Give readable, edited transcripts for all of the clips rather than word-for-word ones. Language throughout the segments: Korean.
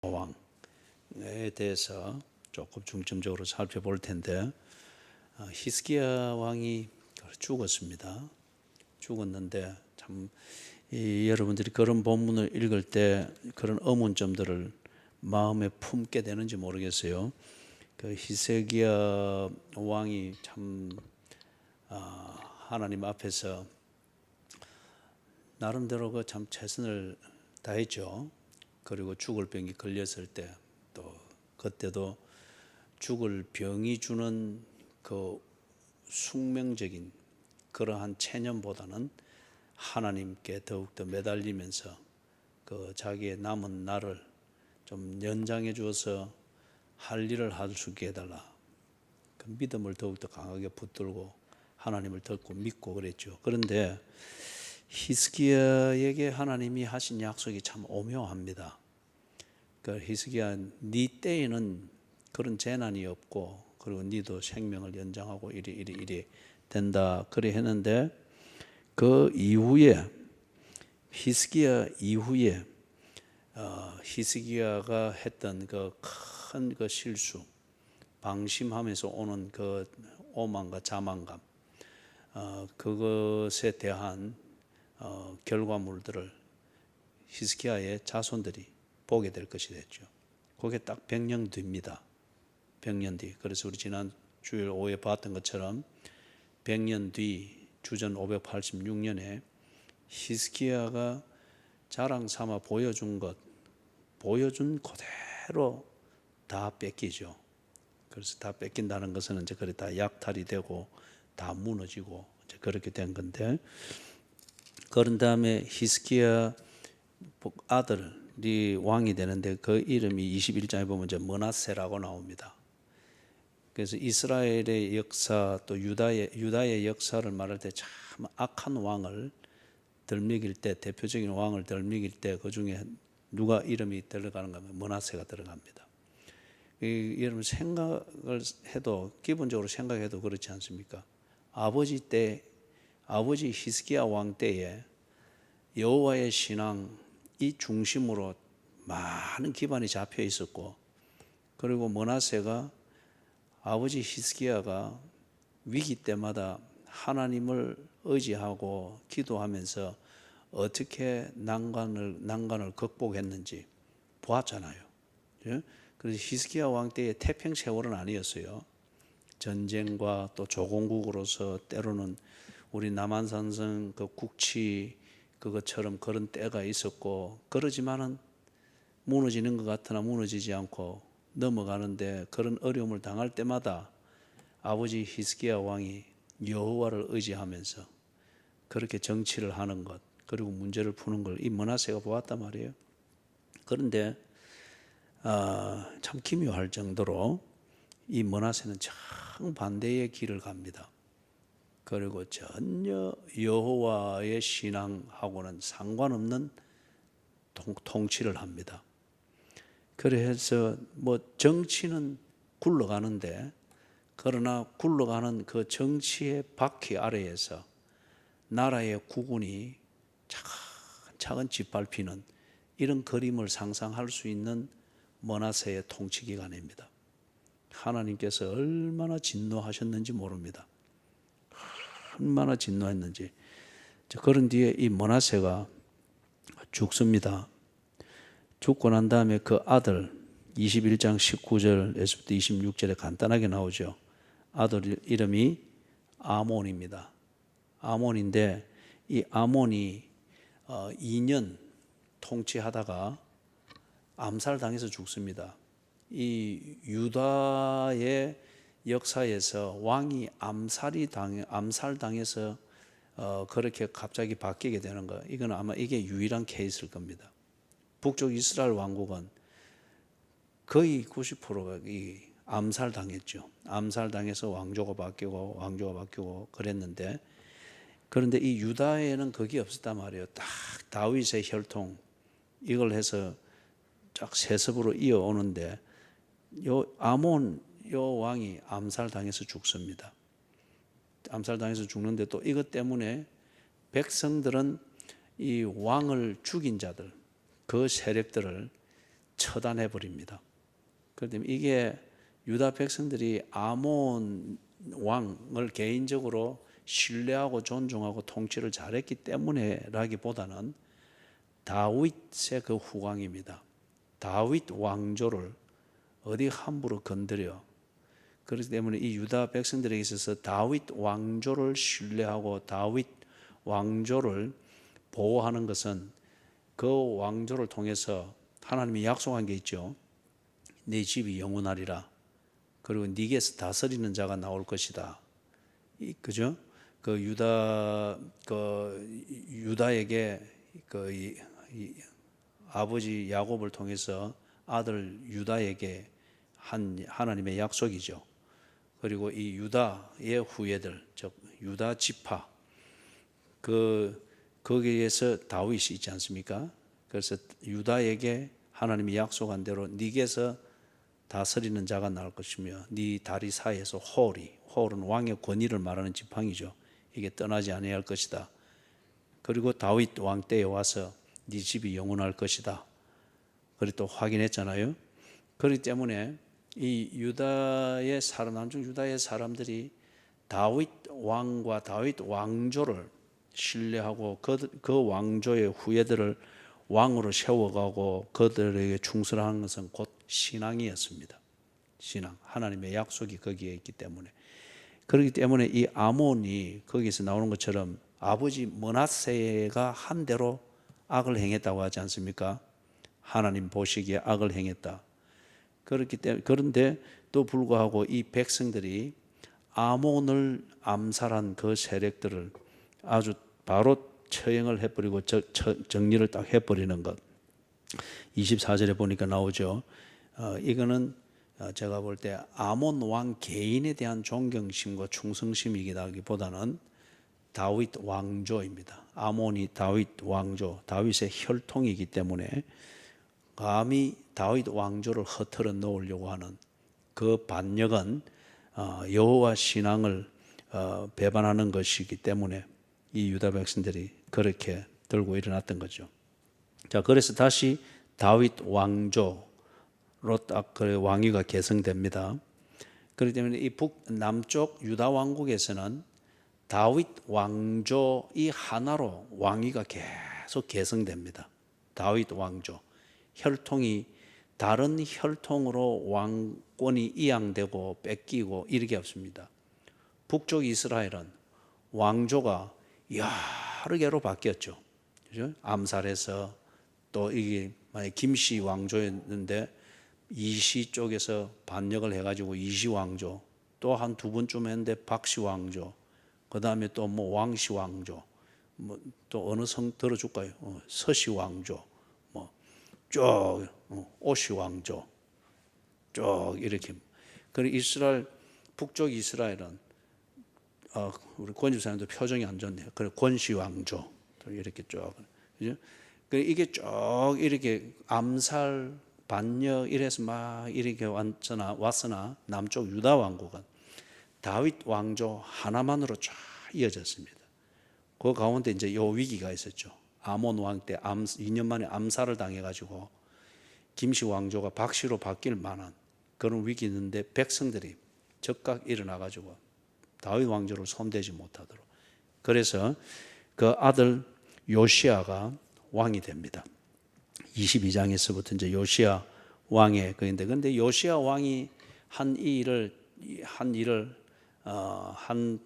왕에 대해서 조금 중점적으로 살펴볼 텐데, 히스기야 왕이 죽었습니다. 죽었는데 참 여러분들이 그런 본문을 읽을 때 그런 의문점들을 마음에 품게 되는지 모르겠어요. 그 히스기야 왕이 참 하나님 앞에서 나름대로 그 참 최선을 다했죠. 그리고 죽을 병이 걸렸을 때 또 그때도 죽을 병이 주는 그 숙명적인 그러한 체념보다는 하나님께 더욱더 매달리면서 그 자기의 남은 날을 좀 연장해 주어서 할 일을 할 수 있게 해달라. 그 믿음을 더욱더 강하게 붙들고 하나님을 듣고 믿고 그랬죠. 그런데 히스기야에게 하나님이 하신 약속이 참 오묘합니다. 그 히스기야, 네 때에는 그런 재난이 없고 그리고 네도 생명을 연장하고 이리 된다 그래 했는데, 그 이후에 히스기야 이후에 히스기야가 했던 그 큰 그 실수, 방심하면서 오는 그 오만과 자만감, 그것에 대한 결과물들을 히스기야의 자손들이 보게 될 것이 됐죠. 그게 딱 100년 뒤입니다. 100년 뒤. 그래서 우리 지난 주일 오후에 봤던 것처럼 100년 뒤 주전 586년에 히스기야가 자랑 삼아 보여준 그대로 다 뺏기죠. 그래서 다 뺏긴다는 것은 이제 그래 다 약탈이 되고 다 무너지고 이제 그렇게 된 건데, 그런 다음에 히스기야 아들이 왕이 되는데 그 이름이 21장에 보면 이제 므낫세라고 나옵니다. 그래서 이스라엘의 역사 또 유다의 역사를 말할 때 참 악한 왕을 덜먹일 때, 대표적인 왕을 덜먹일 때 그 중에 누가 이름이 들어가는가 하면 므낫세가 들어갑니다. 여러분 생각을 해도, 기본적으로 생각해도 그렇지 않습니까? 아버지 히스기야 왕 때에 여호와의 신앙이 중심으로 많은 기반이 잡혀 있었고, 그리고 므낫세가 아버지 히스기야가 위기 때마다 하나님을 의지하고 기도하면서 어떻게 난관을 극복했는지 보았잖아요. 그래서 히스기야 왕 때의 태평 세월은 아니었어요. 전쟁과 또 조공국으로서 때로는 우리 남한산성 그 국치 그것처럼 그런 때가 있었고, 그러지만은 무너지는 것 같으나 무너지지 않고 넘어가는데, 그런 어려움을 당할 때마다 아버지 히스기야 왕이 여호와를 의지하면서 그렇게 정치를 하는 것, 그리고 문제를 푸는 걸 이 므낫세가 보았단 말이에요. 그런데 참 기묘할 정도로 이 므낫세는 정반대의 길을 갑니다. 그리고 전혀 여호와의 신앙하고는 상관없는 통치를 합니다. 그래서 뭐 정치는 굴러가는데, 그러나 굴러가는 그 정치의 바퀴 아래에서 나라의 국운이 차근차근 짓밟히는 이런 그림을 상상할 수 있는 므낫세의 통치 기간입니다. 하나님께서 얼마나 진노하셨는지 모릅니다. 얼마나 진노했는지. 그런 뒤에 이 므낫세가 죽습니다. 죽고 난 다음에 그 아들, 21장 19절에서부터 26절에 간단하게 나오죠. 아들 이름이 아몬입니다. 아몬인데 이 아몬이 2년 통치하다가 암살당해서 죽습니다. 이 유다의 역사에서 왕이 암살당해서 그렇게 갑자기 바뀌게 되는 거, 이건 아마 이게 유일한 케이스일 겁니다. 북쪽 이스라엘 왕국은 거의 90%가 이 암살당했죠. 암살당해서 왕조가 바뀌고 그랬는데, 그런데 이 유다에는 그게 없었단 말이에요. 딱 다윗의 혈통 이걸 해서 쫙 세습으로 이어오는데, 아몬 왕이 암살당해서 죽습니다. 암살당해서 죽는데 또 이것 때문에 백성들은 이 왕을 죽인 자들, 그 세력들을 처단해 버립니다. 그런데 이게 유다 백성들이 아몬 왕을 개인적으로 신뢰하고 존중하고 통치를 잘했기 때문에라기보다는 다윗의 그 후광입니다. 다윗 왕조를 어디 함부로 건드려. 그렇기 때문에 이 유다 백성들에게 있어서 다윗 왕조를 신뢰하고 다윗 왕조를 보호하는 것은 그 왕조를 통해서 하나님이 약속한 게 있죠. 네 집이 영원하리라. 그리고 네게서 다스리는 자가 나올 것이다. 그죠? 그 유다에게 이 아버지 야곱을 통해서 아들 유다에게 한 하나님의 약속이죠. 그리고 이 유다의 후예들, 즉 유다 지파, 거기에서 다윗이 있지 않습니까? 그래서 유다에게 하나님이 약속한 대로 네게서 다스리는 자가 나올 것이며 네 다리 사이에서 홀은 왕의 권위를 말하는 지팡이죠. 이게 떠나지 아니할 것이다. 그리고 다윗 왕 때에 와서 네 집이 영원할 것이다. 그리고 또 확인했잖아요. 그렇기 때문에 이 유다의 사람, 남중 유다의 사람들이 다윗 왕과 다윗 왕조를 신뢰하고 그 왕조의 후예들을 왕으로 세워가고 그들에게 충성하는 것은 곧 신앙이었습니다. 신앙, 하나님의 약속이 거기에 있기 때문에. 그렇기 때문에 이 아몬이 거기서 나오는 것처럼 아버지 므낫세가 한 대로 악을 행했다고 하지 않습니까? 하나님 보시기에 악을 행했다. 그렇기 때문에 그런데 또 불구하고 이 백성들이 아몬을 암살한 그 세력들을 아주 바로 처형을 해버리고 정리를 딱 해버리는 것. 24절에 보니까 나오죠. 이거는 제가 볼 때 아몬 왕 개인에 대한 존경심과 충성심이기보다는 다윗 왕조입니다. 아몬이 다윗 왕조, 다윗의 혈통이기 때문에 감히 다윗 왕조를 허틀어 놓으려고 하는 그 반역은 여호와 신앙을 배반하는 것이기 때문에 이 유다 백성들이 그렇게 들고 일어났던 거죠. 자, 그래서 다시 다윗 왕조로 딱 그 왕위가 계승됩니다. 그렇기 때문에 이 남쪽 유다 왕국에서는 다윗 왕조 이 하나로 왕위가 계속 계승됩니다. 다윗 왕조. 혈통이 다른 혈통으로 왕권이 이양되고 뺏기고 이렇게 없습니다. 북쪽 이스라엘은 왕조가 여러 개로 바뀌었죠. 그죠? 암살해서 또 이게 만약 김씨 왕조였는데 이씨 쪽에서 반역을 해가지고 이씨 왕조, 또 한 두 번쯤 했는데 박씨 왕조, 그 다음에 또 뭐 왕씨 왕조, 뭐 또 어느 성 들어줄까요? 서씨 왕조, 뭐 쭉 오씨 왕조, 쭉 이렇게. 그리고 이스라엘 북쪽 이스라엘은 우리 권집사님도 표정이 안 좋네요. 그래 권씨 왕조 이렇게 쭉, 그죠? 이게 쭉 이렇게 암살 반역 이래서 막 이렇게 왔으나 남쪽 유다 왕국은 다윗 왕조 하나만으로 쫙 이어졌습니다. 그 가운데 이제 요 위기가 있었죠. 아몬 왕 때 2년 만에 암살을 당해가지고 김씨 왕조가 박씨로 바뀔 만한 그런 위기 있는데 백성들이 적각 일어나가지고 다윗 왕조를 손대지 못하도록. 그래서 그 아들 요시아가 왕이 됩니다. 22장에서부터 이제 요시아 왕의 그인데, 근데 요시아 왕이 한 일을 한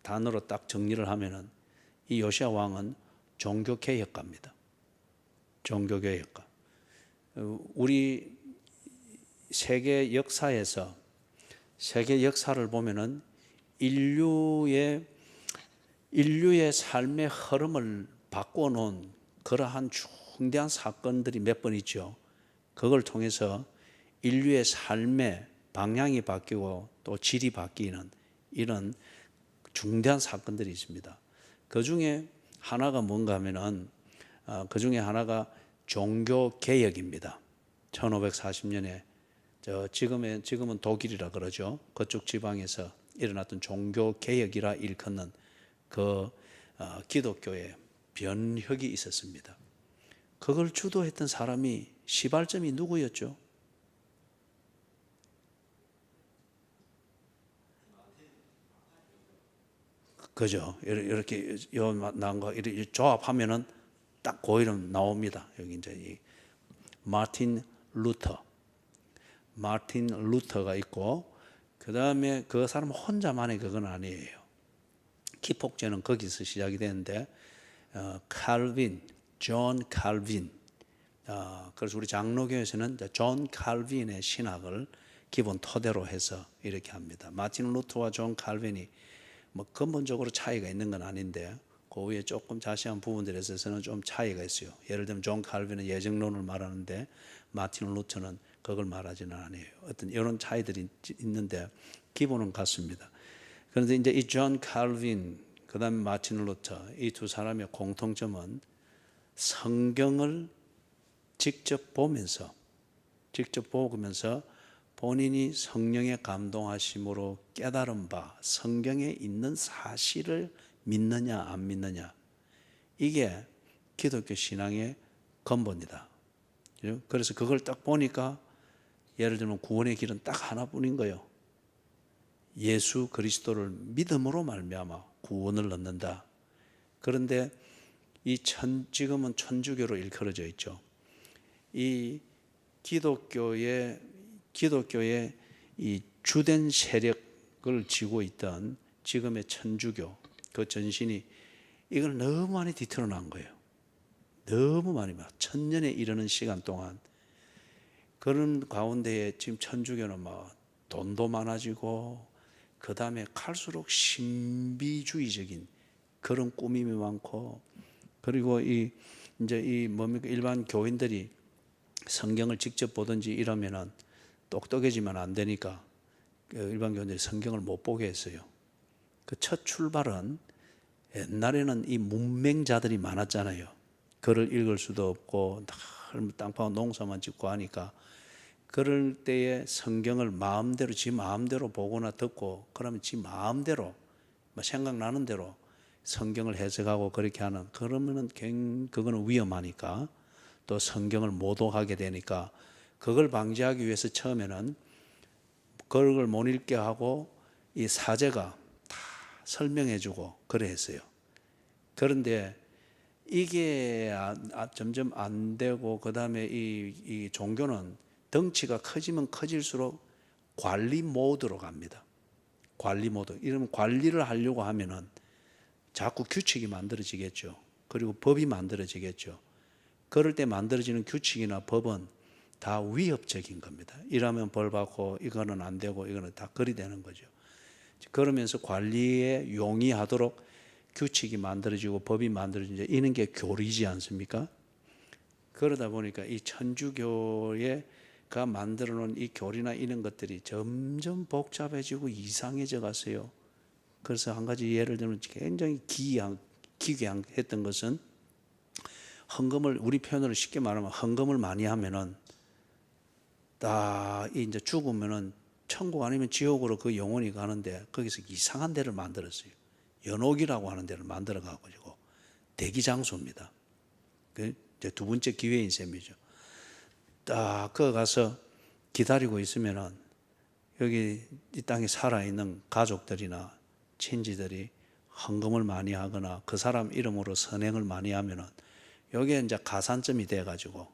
단어로 딱 정리를 하면은 이 요시아 왕은 종교개혁가입니다. 종교개혁가. 우리 세계 역사에서 세계 역사를 보면은 인류의 삶의 흐름을 바꿔놓은 그러한 중대한 사건들이 몇 번 있죠. 그걸 통해서 인류의 삶의 방향이 바뀌고 또 질이 바뀌는 이런 중대한 사건들이 있습니다. 그 중에 하나가 뭔가 하면은 그 중에 하나가 종교개혁입니다. 1540년에 지금은 독일이라 그러죠. 그쪽 지방에서 일어났던 종교개혁이라 일컫는 그 기독교의 변혁이 있었습니다. 그걸 주도했던 사람이 시발점이 누구였죠? 그죠? 이렇게 나온 거 이렇게 조합하면은 딱 그 이름 나옵니다. 여기 이제 이 마틴 루터가 있고, 그 다음에 그 사람 혼자만의 그건 아니에요. 기폭제는 거기서 시작이 되는데, 존 칼빈. 그래서 우리 장로교에서는 존 칼빈의 신학을 기본 토대로 해서 이렇게 합니다. 마틴 루터와 존 칼빈이 뭐 근본적으로 차이가 있는 건 아닌데, 그 위에 조금 자세한 부분들에 있어서는 좀 차이가 있어요. 예를 들면 존 칼빈은 예정론을 말하는데 마틴 루터는 그걸 말하지는 않아요. 어떤 이런 차이들이 있는데 기본은 같습니다. 그런데 이제 이 존 칼빈, 그 다음에 마틴 루터, 이 두 사람의 공통점은 성경을 직접 보면서 본인이 성령의 감동하심으로 깨달은 바 성경에 있는 사실을 믿느냐 안 믿느냐, 이게 기독교 신앙의 근본이다. 그래서 그걸 딱 보니까 예를 들면 구원의 길은 딱 하나뿐인 거예요. 예수 그리스도를 믿음으로 말미암아 구원을 얻는다. 그런데 지금은 천주교로 일컬어져 있죠. 이 기독교의 이 주된 세력을 쥐고 있던 지금의 천주교, 그 전신이 이걸 너무 많이 뒤틀어놓은 거예요. 너무 많이, 막 천년에 이르는 시간 동안. 그런 가운데에 지금 천주교는 막 돈도 많아지고, 그 다음에 갈수록 신비주의적인 그런 꾸밈이 많고, 그리고 이제 일반 교인들이 성경을 직접 보든지 이러면은 똑똑해지면 안 되니까 일반 교인들이 성경을 못 보게 했어요. 그 첫 출발은 옛날에는 이 문맹자들이 많았잖아요. 글을 읽을 수도 없고 땅 파고 농사만 짓고 하니까, 그럴 때에 성경을 마음대로 지 마음대로 보거나 듣고, 그러면 지 마음대로 생각나는 대로 성경을 해석하고 그렇게 하는, 그러면은 그거는 위험하니까, 또 성경을 모독하게 되니까, 그걸 방지하기 위해서 처음에는 그걸 못 읽게 하고 이 사제가 다 설명해주고 그래 했어요. 그런데 이게 점점 안 되고, 그 다음에 이 종교는 덩치가 커지면 커질수록 관리 모드로 갑니다. 관리 모드. 이러면 관리를 하려고 하면은 자꾸 규칙이 만들어지겠죠. 그리고 법이 만들어지겠죠. 그럴 때 만들어지는 규칙이나 법은 다 위협적인 겁니다. 이러면 벌 받고, 이거는 안 되고, 이거는 다 그리 되는 거죠. 그러면서 관리에 용이하도록 규칙이 만들어지고 법이 만들어지고 이런 게 교리지 않습니까? 그러다 보니까 이 천주교가 만들어 놓은 이 교리나 이런 것들이 점점 복잡해지고 이상해져 갔어요. 그래서 한 가지 예를 들면 굉장히 기괴했던 것은, 헌금을, 우리 표현으로 쉽게 말하면 헌금을 많이 하면은 딱 이제 죽으면은 천국 아니면 지옥으로 그 영혼이 가는데, 거기서 이상한 데를 만들었어요. 연옥이라고 하는 데를 만들어 가지고 대기 장소입니다. 그 이제 두 번째 기회인 셈이죠. 딱 그 가서 기다리고 있으면은 여기 이 땅에 살아 있는 가족들이나 친지들이 헌금을 많이 하거나 그 사람 이름으로 선행을 많이 하면은 여기에 이제 가산점이 돼 가지고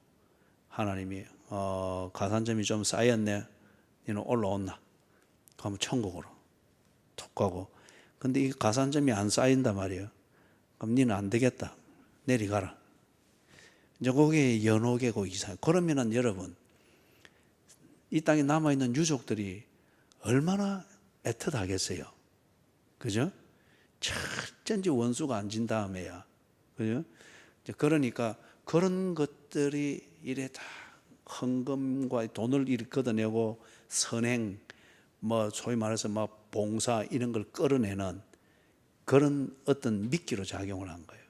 하나님이 가산점이 좀 쌓였네, 너는 올라온나? 그러면 천국으로 툭 가고, 근데 이 가산점이 안 쌓인단 말이에요. 그럼 너는 안 되겠다, 내려가라. 이제 거기에 연옥이고 이상. 그러면은 여러분, 이 땅에 남아있는 유족들이 얼마나 애틋하겠어요. 그죠? 철저히 원수가 앉은 다음에야. 그죠? 그러니까 그런 것들이 이래 다 헌금과 돈을 이렇게 걷어내고 선행, 소위 말해서 봉사 이런 걸 끌어내는 그런 어떤 미끼로 작용을 한 거예요.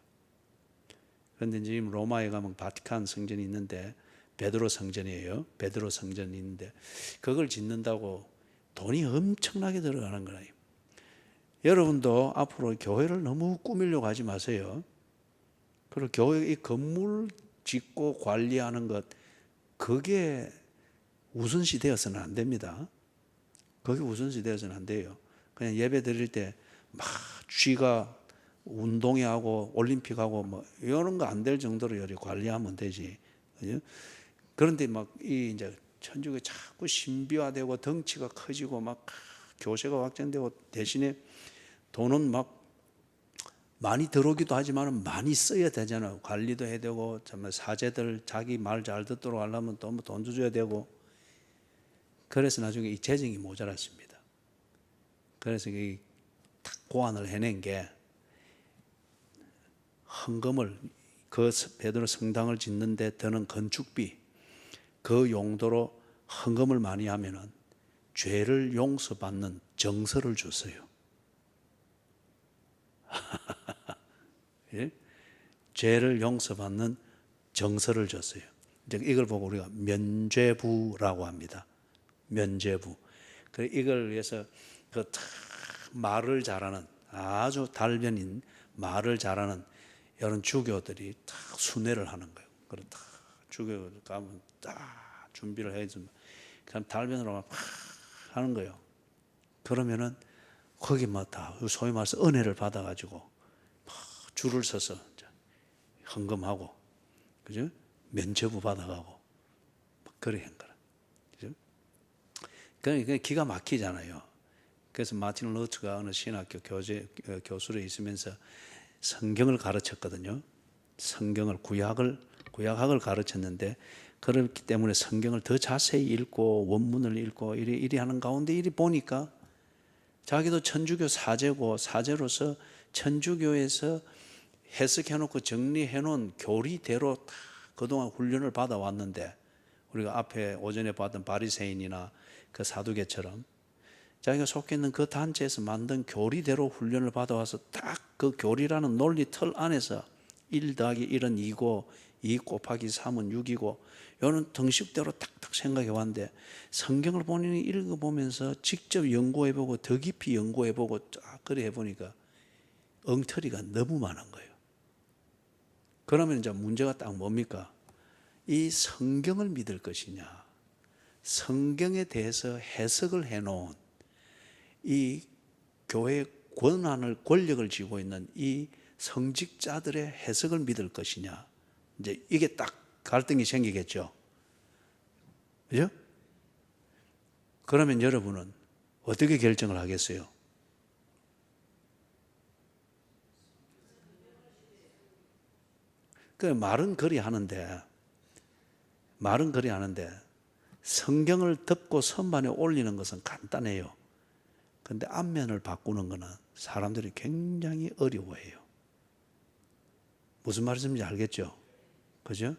그런데 지금 로마에 가면 바티칸 성전이 있는데, 베드로 성전이에요. 베드로 성전이 있는데 그걸 짓는다고 돈이 엄청나게 들어가는 거예요. 여러분도 앞으로 교회를 너무 꾸미려고 하지 마세요. 그리고 교회 이 건물 짓고 관리하는 것, 그게 우선시 되어서는 안 됩니다. 그게 우선시 되어서는 안 돼요. 그냥 예배 드릴 때 막 쥐가 운동회 하고 올림픽하고 뭐 이런 거 안 될 정도로 요리 관리하면 되지. 그죠? 그런데 막 이 이제 천주교 자꾸 신비화되고 덩치가 커지고 막 교세가 확장되고 대신에 돈은 막 많이 들어오기도 하지만 많이 써야 되잖아요. 관리도 해야 되고 정말 사제들 자기 말 잘 듣도록 하려면 또 돈도 줘야 되고. 그래서 나중에 이 재정이 모자랐습니다. 그래서 이 고안을 해낸 게 헌금을 그 베드로 성당을 짓는데 드는 건축비 그 용도로 헌금을 많이 하면은 죄를 용서받는 정서를 줬어요. 예? 죄를 용서받는 정서를 줬어요. 이걸 보고 우리가 면죄부라고 합니다. 면죄부. 그래 이걸 위해서 그 말을 잘하는 아주 달변인 말을 잘하는 이런 주교들이 딱 순회를 하는 거예요. 그래 딱 주교 가면 딱 준비를 해주면 그냥 달변으로 막 하는 거예요. 그러면은 거기 막 다 소위 말해서 은혜를 받아가지고 줄을 서서 헌금하고, 그죠? 면죄부 받아가고 그래 한 거라. 그죠? 그러니까 기가 막히잖아요. 그래서 마틴 루터가 어느 신학교 교수로 있으면서 성경을 가르쳤거든요. 성경을 구약학을 가르쳤는데 그렇기 때문에 성경을 더 자세히 읽고 원문을 읽고 이리 하는 가운데 이리 보니까 자기도 천주교 사제고 사제로서 천주교에서 해석해놓고 정리해놓은 교리대로 다 그동안 훈련을 받아왔는데 우리가 앞에 오전에 봤던 바리새인이나 그 사두개처럼 자기가 속해 있는 그 단체에서 만든 교리대로 훈련을 받아와서 딱 그 교리라는 논리 틀 안에서 1 더하기 1은 2고 2 곱하기 3은 6이고 이런 등식대로 딱딱 생각해 왔는데 성경을 본인이 읽어보면서 직접 연구해보고 더 깊이 연구해보고 쫙 그래 해보니까 엉터리가 너무 많은 거예요. 그러면 이제 문제가 딱 뭡니까? 이 성경을 믿을 것이냐, 성경에 대해서 해석을 해놓은 이 교회의 권력을 쥐고 있는 이 성직자들의 해석을 믿을 것이냐, 이제 이게 딱 갈등이 생기겠죠. 그죠? 그러면 여러분은 어떻게 결정을 하겠어요? 그 말은 그리 하는데 성경을 덮고 선반에 올리는 것은 간단해요. 그런데 앞면을 바꾸는 것은 사람들이 굉장히 어려워해요. 무슨 말씀인지 알겠죠? 그죠?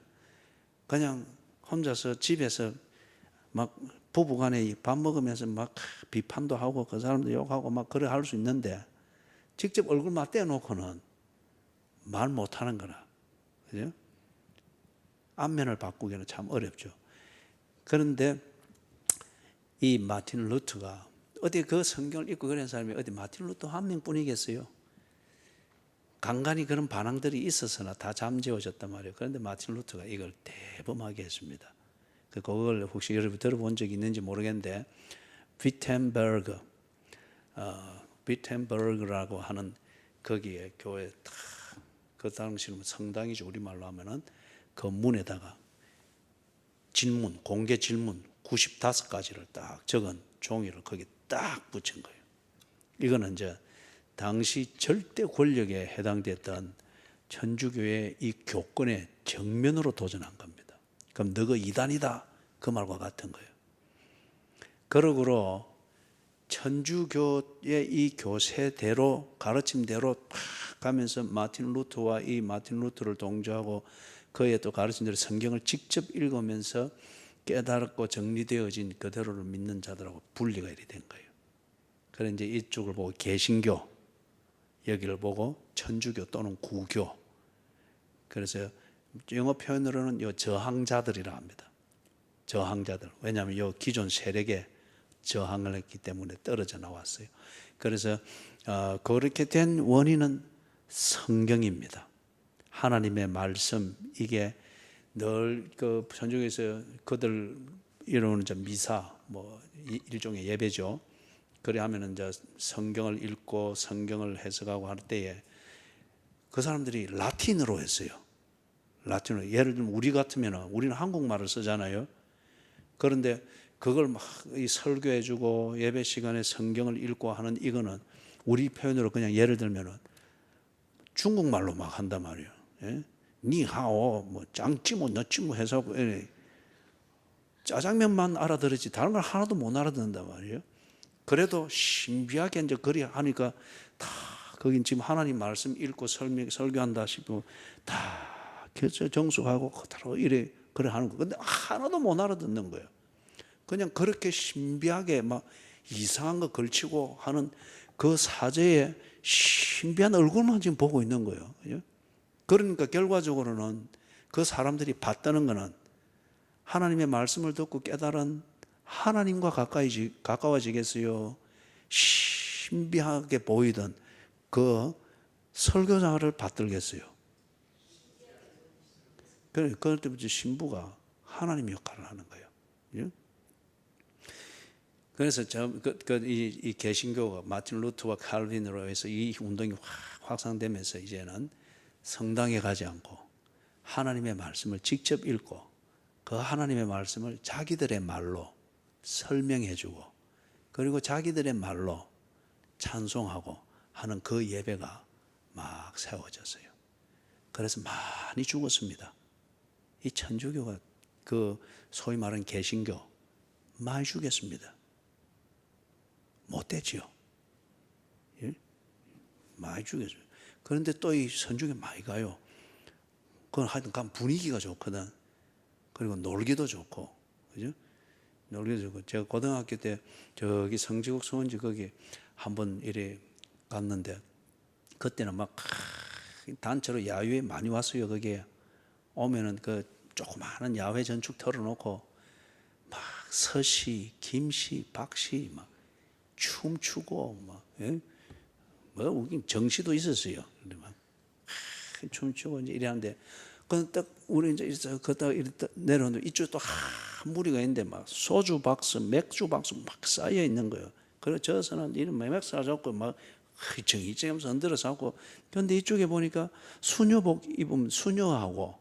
그냥 혼자서 집에서 막 부부간에 밥 먹으면서 막 비판도 하고 그 사람도 욕하고 막 그래 할 수 있는데 직접 얼굴 맞대놓고는 말 못하는 거라. 그죠? 앞면을 바꾸기는 참 어렵죠. 그런데 이 마틴 루터가 어디 그 성경을 읽고 그런 사람이 어디 마틴 루터 한 명뿐이겠어요? 간간히 그런 반항들이 있어서나 다 잠재워졌단 말이에요. 그런데 마틴 루터가 이걸 대범하게 했습니다. 그걸 혹시 여러분 들어본 적이 있는지 모르겠는데 비텐버그라고 하는 거기에 교회 그 당시는 성당이죠. 우리말로 하면은 그 문에다가 질문, 공개 질문 95가지를 딱 적은 종이를 거기 딱 붙인 거예요. 이거는 이제 당시 절대 권력에 해당됐던 천주교의 이 교권의 정면으로 도전한 겁니다. 그럼 너가 이단이다 그 말과 같은 거예요. 그러므로 천주교의 이 교세대로 가르침대로 팍 가면서 마틴 루터를 동조하고 그의 또 가르침대로 성경을 직접 읽으면서 깨달았고 정리되어진 그대로를 믿는 자들하고 분리가 이렇게 된 거예요. 그래서 이제 이쪽을 보고 개신교, 여기를 보고 천주교 또는 구교. 그래서 영어 표현으로는 요 저항자들이라 합니다. 저항자들. 왜냐하면 요 기존 세력에 저항을 했기 때문에 떨어져 나왔어요. 그래서 그렇게 된 원인은 성경입니다. 하나님의 말씀, 이게 늘 그 천주교에서 그들 이루는 이제 미사 뭐 일종의 예배죠. 그래 하면은 이제 성경을 읽고 성경을 해석하고 할 때에 그 사람들이 라틴어로 했어요. 라틴어. 예를 들면 우리 같으면은 우리는 한국말을 쓰잖아요. 그런데 그걸 막 설교해주고 예배 시간에 성경을 읽고 하는 이거는 우리 표현으로 그냥 예를 들면은 중국말로 막 한단 말이에요. 예? 니하오, 뭐 짱찌모, 너찌모 해서 짜장면만 알아들었지 다른 걸 하나도 못 알아듣는단 말이에요. 그래도 신비하게 이제 그리 하니까 다 거긴 지금 하나님 말씀 읽고 설교한다 싶으면 다 정숙하고 그대로 이래 그래 하는 거. 근데 하나도 못 알아듣는 거예요. 그냥 그렇게 신비하게 막 이상한 거 걸치고 하는 그 사제의 신비한 얼굴만 지금 보고 있는 거예요. 그러니까 결과적으로는 그 사람들이 봤다는 거는 하나님의 말씀을 듣고 깨달은 하나님과 가까워지겠어요? 신비하게 보이던 그 설교자를 받들겠어요? 그럴 때부터 신부가 하나님 역할을 하는 거예요. 그래서 이 개신교가 마틴 루터와 칼빈으로 해서 이 운동이 확산되면서 이제는 성당에 가지 않고 하나님의 말씀을 직접 읽고 그 하나님의 말씀을 자기들의 말로 설명해주고 그리고 자기들의 말로 찬송하고 하는 그 예배가 막 세워졌어요. 그래서 많이 죽었습니다. 이 천주교가 그 소위 말하는 개신교 많이 죽였습니다. 못됐지요. 예? 많이 죽였어요. 그런데 또 이 선중에 많이 가요. 그건 하여튼 분위기가 좋거든. 그리고 놀기도 좋고, 그죠? 놀기도 좋고. 제가 고등학교 때 저기 성지국 수원지 거기 한번 이래 갔는데 그때는 막 단체로 야유회 많이 왔어요. 거기에 오면은 그 조그마한 야외 전축 털어놓고 막 서시, 김시, 박시 막 춤추고 막 뭐 웃긴 정시도 있었어요. 근데 막 춤추고 이제 이래하는데 그런데 딱 우리 이제 걷다가 내려오는데 이쪽에 또 한 무리가 있는데 막 소주 박스, 맥주 박스 막 쌓여 있는 거예요. 그래서 저서는 이런 매맥살 잡고 막 정이정하면서 흔들어서 하고 그런데 이쪽에 보니까 수녀복 입은 수녀하고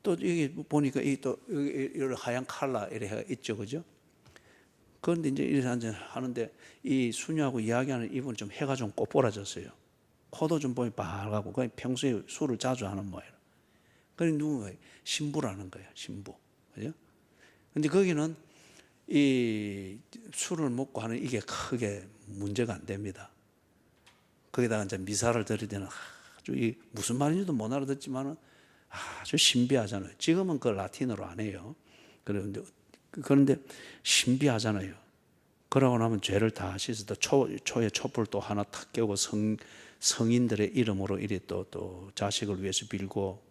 또 여기 보니까 또 여기 하얀 칼라 이래 있죠, 그죠? 그런데 이제 이래서 하는데 이 수녀하고 이야기하는 이분은 좀 해가 좀 꼬부라졌어요. 코도 좀 보니 빨갛고 그냥 평소에 술을 자주 하는 모양이에요. 그러니 누군가 신부라는 거예요, 신부, 그죠? 근데 거기는 이 술을 먹고 하는 이게 크게 문제가 안 됩니다. 거기다가 이제 미사를 드릴 때는 아주 이 무슨 말인지도 못 알아듣지만은 아주 신비하잖아요. 지금은 그 라틴어로 안 해요. 그런데 신비하잖아요. 그러고 나면 죄를 다 씻어서 초에 촛불 또 하나 탁 깨고 성인들의 이름으로 이래 또 자식을 위해서 빌고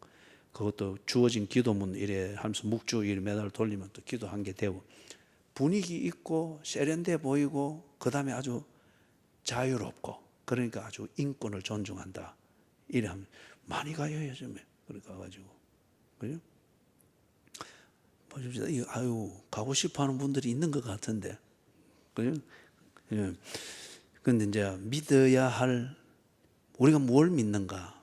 그것도 주어진 기도문 이래 하면서 묵주 이래 매달 돌리면 또 기도 한 게 되고 분위기 있고 세련돼 보이고 그 다음에 아주 자유롭고 그러니까 아주 인권을 존중한다. 이래 하면 많이 가요 요즘에. 그래 가가지고 그죠? 보십시다. 아유 가고 싶어하는 분들이 있는 것 같은데 그죠? 예. 근데 이제 믿어야 할 우리가 뭘 믿는가?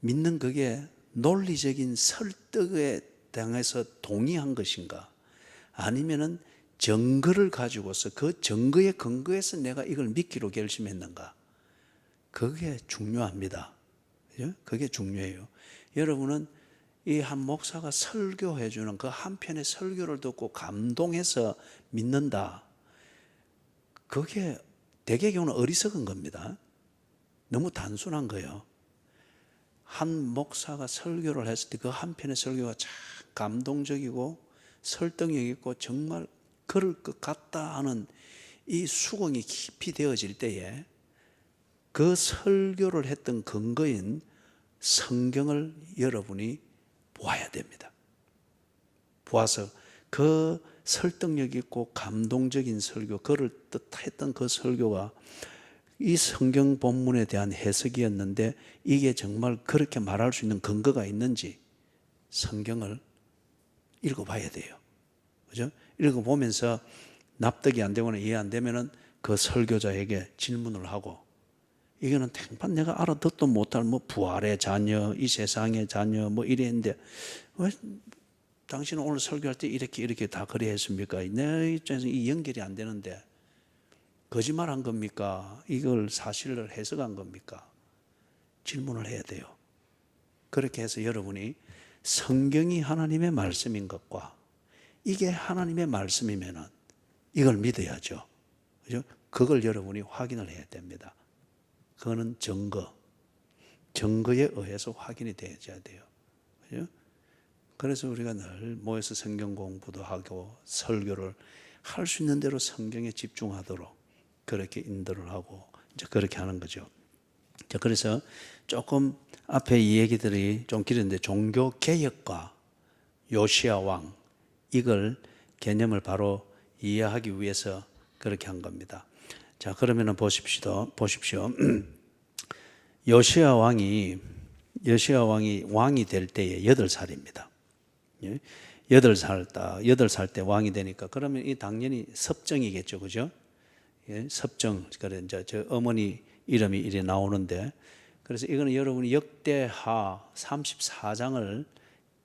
믿는 그게 논리적인 설득에 당해서 동의한 것인가? 아니면은 증거를 가지고서 그 증거에 근거해서 내가 이걸 믿기로 결심했는가? 그게 중요합니다. 그죠? 그게 중요해요. 여러분은 이 한 목사가 설교해 주는 그 한 편의 설교를 듣고 감동해서 믿는다. 그게 대개 경우는 어리석은 겁니다. 너무 단순한 거예요. 한 목사가 설교를 했을 때 그 한 편의 설교가 참 감동적이고 설득력 있고 정말 그럴 것 같다 하는 이 수긍이 깊이 되어질 때에 그 설교를 했던 근거인 성경을 여러분이 보아야 됩니다. 보아서 그 설득력 있고 감동적인 설교, 그를 뜻했던 그 설교가 이 성경 본문에 대한 해석이었는데 이게 정말 그렇게 말할 수 있는 근거가 있는지 성경을 읽어봐야 돼요. 그죠? 읽어보면서 납득이 안 되거나 이해 안 되면은 그 설교자에게 질문을 하고, 이거는 탱판 내가 알아듣도 못할 뭐 부활의 자녀, 이 세상의 자녀 뭐 이랬는데 왜 당신은 오늘 설교할 때 이렇게 다 그래 했습니까? 내 입장에서 이 연결이 안 되는데 거짓말한 겁니까? 이걸 사실을 해석한 겁니까? 질문을 해야 돼요. 그렇게 해서 여러분이 성경이 하나님의 말씀인 것과 이게 하나님의 말씀이면은 이걸 믿어야죠. 그죠? 그걸 여러분이 확인을 해야 됩니다. 그거는 증거에 의해서 확인이 되어야 돼요. 그죠? 그래서 우리가 늘 모여서 성경 공부도 하고 설교를 할 수 있는 대로 성경에 집중하도록 그렇게 인도를 하고 이제 그렇게 하는 거죠. 자, 그래서 조금 앞에 이 얘기들이 좀 길었는데 종교 개혁과 요시야 왕 이걸 개념을 바로 이해하기 위해서 그렇게 한 겁니다. 자, 그러면은 보십시오. 요시야 왕이 왕이 될 때에 8살입니다. 8살 때 왕이 되니까 그러면 이 당연히 섭정이겠죠. 그죠? 예, 섭정. 그래 이제 저 어머니 이름이 이래 나오는데, 그래서 이거는 여러분이 역대하 34장을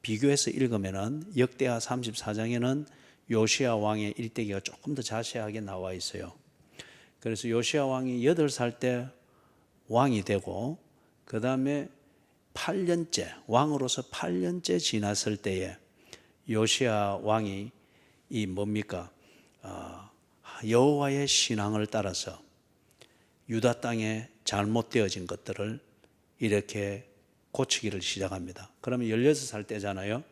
비교해서 읽으면은 역대하 34장에는 요시야 왕의 일대기가 조금 더 자세하게 나와 있어요. 그래서 요시야 왕이 8살 때 왕이 되고 그 다음에 8년째 왕으로서 8년째 지났을 때에 요시야 왕이 이 뭡니까? 여호와의 신앙을 따라서 유다 땅에 잘못되어진 것들을 이렇게 고치기를 시작합니다. 그러면 16살 때잖아요.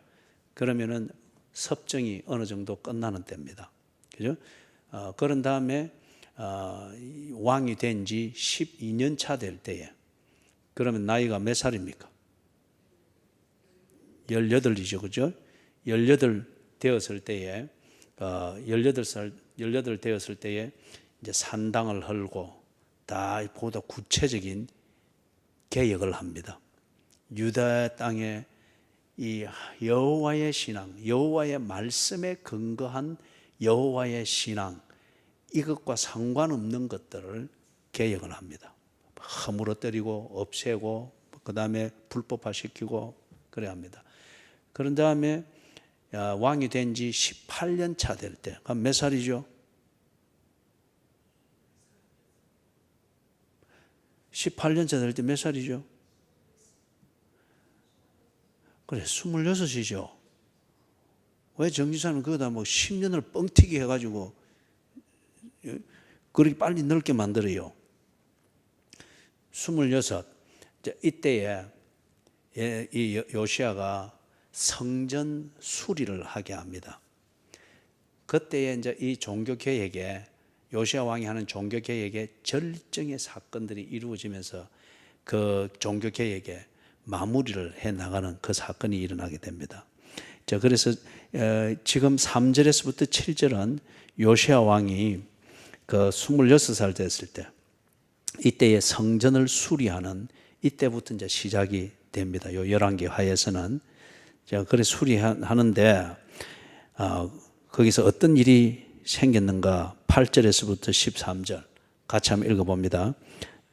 그러면은 섭정이 어느 정도 끝나는 때입니다. 그죠? 그런 다음에 왕이 된 지 12년 차 될 때에 그러면 나이가 몇 살입니까? 18이죠. 그죠? 18 되었을 때에 18 되었을 때에 이제 산당을 헐고 다 보다 구체적인 개혁을 합니다. 유다 땅에 이 여호와의 신앙, 여호와의 말씀에 근거한 여호와의 신앙, 이것과 상관없는 것들을 개혁을 합니다. 허물어뜨리고 없애고 그 다음에 불법화시키고 그래야 합니다. 그런 다음에 왕이 된 지 18년 차 될 때, 그럼 몇 살이죠? 18년 차 될 때 몇 살이죠? 그래, 26이죠. 왜 정지사는 거기다 뭐 10년을 뻥튀기 해가지고 그렇게 빨리 늙게 만들어요? 26. 이때에 이 요시야가 성전 수리를 하게 합니다. 그때에 이제 이 종교 개혁에 요시야 왕이 하는 종교 개혁에 절정의 사건들이 이루어지면서 그 종교 개혁에 마무리를 해 나가는 그 사건이 일어나게 됩니다. 자, 그래서 지금 3절에서부터 7절은 요시야 왕이 그 26살 됐을 때 이때의 성전을 수리하는 이때부터 이제 시작이 됩니다. 요 열왕기 하에서는 자, 그래 수리하는데 거기서 어떤 일이 생겼는가? 8절에서부터 13절 같이 한번 읽어봅니다.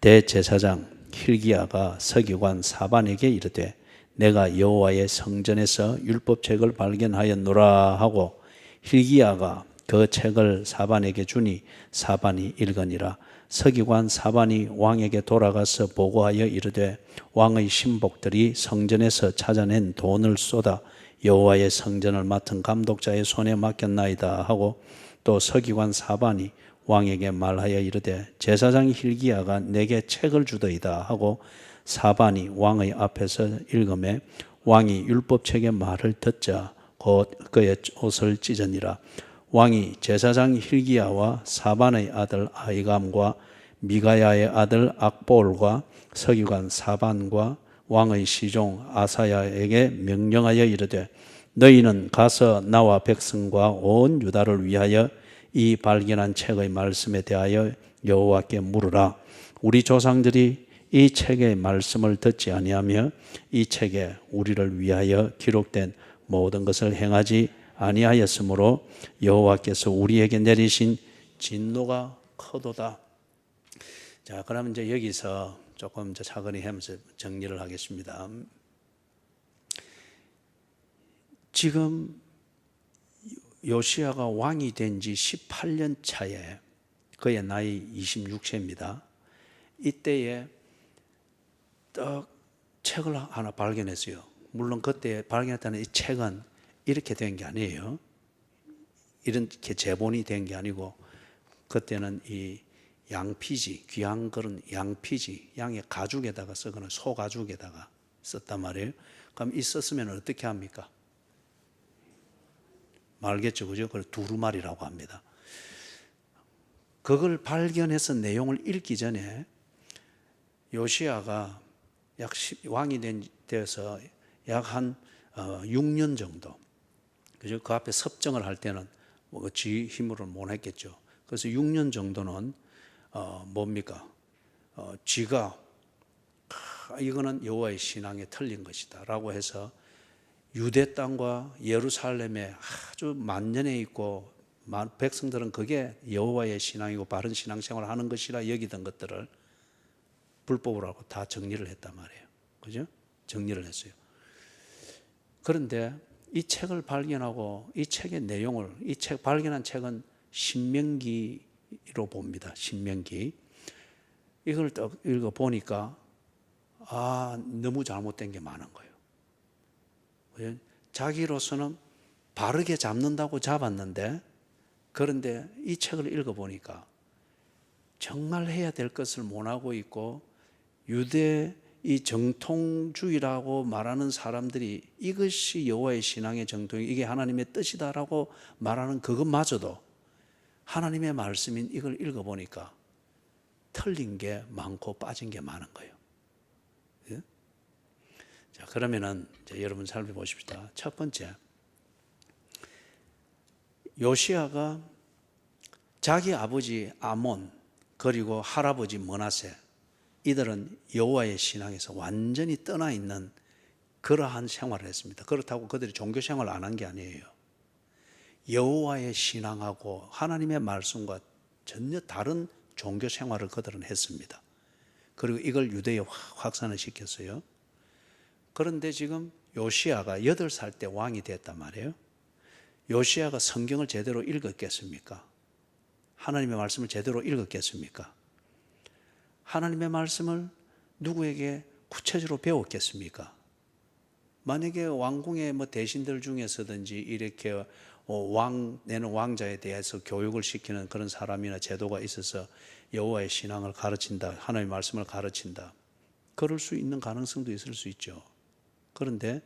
대제사장 hil기야가 서기관 사반에게 이르되 내가 여호와의 성전에서 율법책을 발견하였노라 하고 hil기야가 그 책을 사반에게 주니 사반이 읽으니라. 서기관 사반이 왕에게 돌아가서 보고하여 이르되 왕의 신복들이 성전에서 찾아낸 돈을 쏟아 여호와의 성전을 맡은 감독자의 손에 맡겼나이다 하고 또 서기관 사반이 왕에게 말하여 이르되 제사장 hil기야가 내게 책을 주더이다 하고 사반이 왕의 앞에서 읽음에 왕이 율법책의 말을 듣자 곧 그의 옷을 찢으니라. 왕이 제사장 hil기야와 사반의 아들 아히감과 미가야의 아들 악보올과 서기관 사반과 왕의 시종 아사야에게 명령하여 이르되 너희는 가서 나와 백성과 온 유다를 위하여 이 발견한 책의 말씀에 대하여 여호와께 물으라. 우리 조상들이 이 책의 말씀을 듣지 아니하며 이 책에 우리를 위하여 기록된 모든 것을 행하지 아니하였으므로 여호와께서 우리에게 내리신 진노가 크도다. 자, 그러면 이제 여기서 조금 이제 차근히 하면서 정리를 하겠습니다. 지금 요시야가 왕이 된 지 18년 차에 그의 나이 26세입니다. 이때에 딱 책을 하나 발견했어요. 물론 그때 발견했다는 이 책은 이렇게 된 게 아니에요. 이렇게 제본이 된 게 아니고 그때는 이 양피지, 귀한 그런 양피지, 양의 가죽에다가 쓰거나 소 가죽에다가 썼단 말이에요. 그럼 이 썼으면 어떻게 합니까? 말겠죠, 그죠? 그걸 두루마리라고 합니다. 그걸 발견해서 내용을 읽기 전에 요시야가 왕이 되어서 약 한 6년 정도, 그죠? 그 앞에 섭정을 할 때는 뭐 지 힘으로는 못 했겠죠. 그래서 6년 정도는 뭡니까? 지가 이거는 여호와의 신앙에 틀린 것이다라고 해서 유대 땅과 예루살렘에 아주 만연해 있고 백성들은 그게 여호와의 신앙이고 바른 신앙생활을 하는 것이라 여기던 것들을 불법으로 하고 다 정리를 했단 말이에요. 그죠? 정리를 했어요. 그런데 이 책을 발견하고 이 책의 내용을, 이 책 발견한 책은 신명기로 봅니다. 신명기. 이걸 딱 읽어보니까 너무 잘못된 게 많은 거예요. 자기로서는 바르게 잡는다고 잡았는데, 그런데 이 책을 읽어보니까 정말 해야 될 것을 못하고 있고, 유대 이 정통주의라고 말하는 사람들이 이것이 여호와의 신앙의 정통, 이게 하나님의 뜻이다라고 말하는 그것마저도 하나님의 말씀인 이걸 읽어보니까 틀린 게 많고 빠진 게 많은 거예요. 예? 자, 그러면은 이제 여러분 살펴보십시다. 첫 번째, 요시야가 자기 아버지 아몬 그리고 할아버지 므낫세, 이들은 여호와의 신앙에서 완전히 떠나 있는 그러한 생활을 했습니다. 그렇다고 그들이 종교 생활을 안 한 게 아니에요. 여호와의 신앙하고 하나님의 말씀과 전혀 다른 종교 생활을 그들은 했습니다. 그리고 이걸 유대에 확산을 시켰어요. 그런데 지금 요시야가 8살 때 왕이 됐단 말이에요. 요시야가 성경을 제대로 읽었겠습니까? 하나님의 말씀을 제대로 읽었겠습니까? 하나님의 말씀을 누구에게 구체적으로 배웠겠습니까? 만약에 왕궁의 대신들 중에서든지 이렇게 내는 왕자에 대해서 교육을 시키는 그런 사람이나 제도가 있어서 여호와의 신앙을 가르친다, 하나님의 말씀을 가르친다, 그럴 수 있는 가능성도 있을 수 있죠. 그런데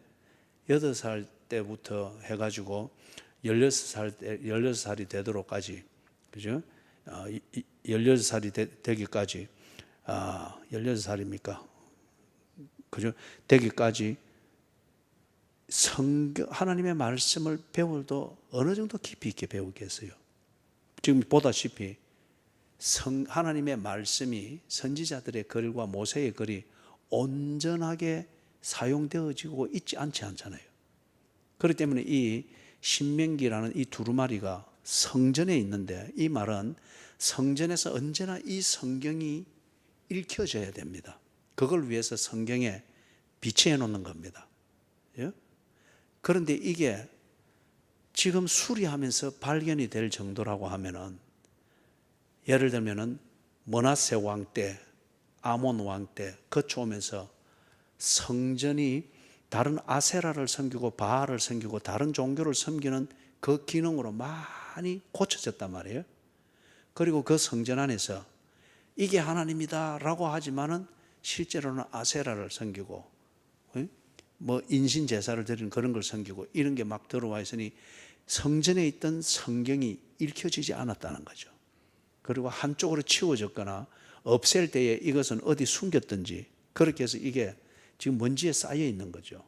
8살 때부터 해가지고 16살이 되도록까지, 그죠? 16살이 되기까지, 16살입니까? 그죠? 되기까지 하나님의 말씀을 배울도 어느 정도 깊이 있게 배우겠어요. 지금 보다시피 하나님의 말씀이 선지자들의 글과 모세의 글이 온전하게 사용되어지고 있지 않잖아요. 그렇기 때문에 이 신명기라는 이 두루마리가 성전에 있는데, 이 말은 성전에서 언제나 이 성경이 읽혀져야 됩니다. 그걸 위해서 성경에 비치해 놓는 겁니다. 예? 그런데 이게 지금 수리하면서 발견이 될 정도라고 하면은, 예를 들면은 므낫세 왕 때, 아몬 왕 때 거쳐오면서 성전이 다른 아세라를 섬기고 바알을 섬기고 다른 종교를 섬기는 그 기능으로 많이 고쳐졌단 말이에요. 그리고 그 성전 안에서 이게 하나님이다 라고 하지만은 실제로는 아세라를 섬기고 인신 제사를 드리는 그런 걸 섬기고 이런 게 막 들어와 있으니 성전에 있던 성경이 읽혀지지 않았다는 거죠. 그리고 한쪽으로 치워졌거나 없앨 때에 이것은 어디 숨겼든지 그렇게 해서 이게 지금 먼지에 쌓여 있는 거죠.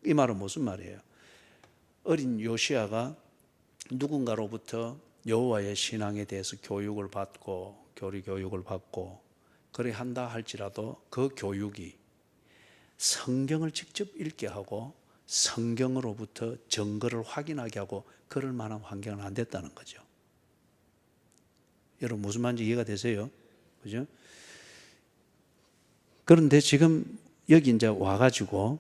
이 말은 무슨 말이에요? 어린 요시야가 누군가로부터 여호와의 신앙에 대해서 교육을 받고 교리 교육을 받고 그래 한다 할지라도 그 교육이 성경을 직접 읽게 하고 성경으로부터 증거를 확인하게 하고 그럴 만한 환경은 안 됐다는 거죠. 여러분 무슨 말인지 이해가 되세요? 그죠? 그런데 지금 여기 이제 와가지고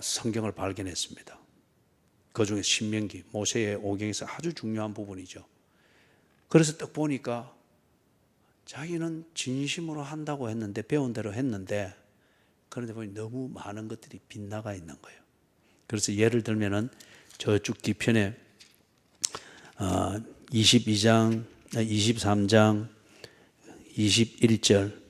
성경을 발견했습니다. 그 중에 신명기, 모세의 오경에서 아주 중요한 부분이죠. 그래서 딱 보니까 자기는 진심으로 한다고 했는데 배운 대로 했는데 그런데 보니 너무 많은 것들이 빗나가 있는 거예요. 그래서 예를 들면은 저쪽 뒤편에 22장, 23장, 21절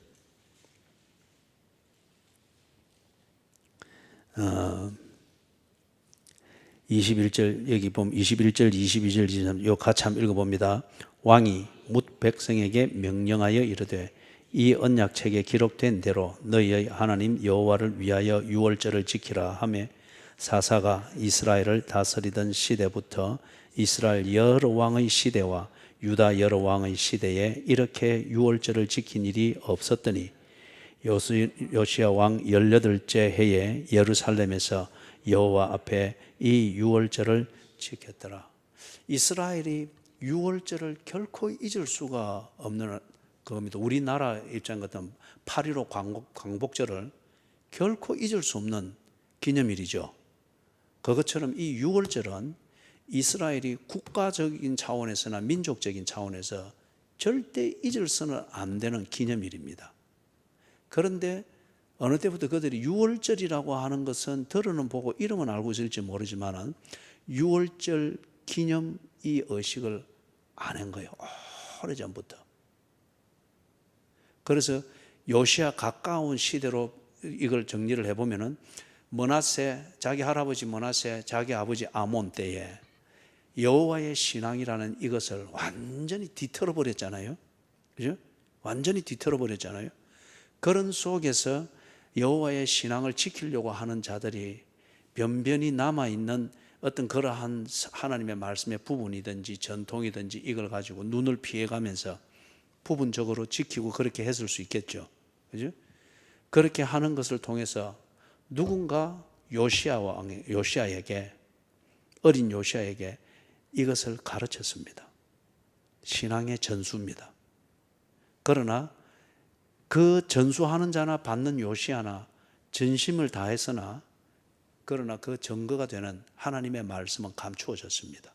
21절 여기 보면 21절, 22절, 23절 요 같이 한번 읽어봅니다. 왕이 뭇 백성에게 명령하여 이르되 이 언약책에 기록된 대로 너희의 하나님 여호와를 위하여 유월절을 지키라 하며 사사가 이스라엘을 다스리던 시대부터 이스라엘 여러 왕의 시대와 유다 여러 왕의 시대에 이렇게 유월절을 지킨 일이 없었더니 요시야 왕 18째 해에 예루살렘에서 여호와 앞에 이 유월절을 지켰더라. 이스라엘이 유월절을 결코 잊을 수가 없는 겁니다. 우리나라 입장 같은 8.15 광복절을 결코 잊을 수 없는 기념일이죠. 그것처럼 이 유월절은 이스라엘이 국가적인 차원에서나 민족적인 차원에서 절대 잊을서는 안 되는 기념일입니다. 그런데 어느 때부터 그들이 유월절이라고 하는 것은 들어는 보고 이름은 알고 있을지 모르지만 유월절 기념 이 의식을 안 한 거예요. 오래전부터. 그래서 요시야 가까운 시대로 이걸 정리를 해보면은 므낫세, 자기 할아버지 므낫세, 자기 아버지 아몬 때에 여호와의 신앙이라는 이것을 완전히 뒤틀어 버렸잖아요. 그죠? 완전히 뒤틀어 버렸잖아요. 그런 속에서 여호와의 신앙을 지키려고 하는 자들이 변변히 남아있는 어떤 그러한 하나님의 말씀의 부분이든지 전통이든지 이걸 가지고 눈을 피해가면서 부분적으로 지키고 그렇게 했을 수 있겠죠. 그죠? 그렇게 하는 것을 통해서 누군가 요시야에게 어린 요시야에게 이것을 가르쳤습니다. 신앙의 전수입니다. 그러나 그 전수하는 자나 받는 요시야나 전심을 다했으나 그러나 그 증거가 되는 하나님의 말씀은 감추어졌습니다.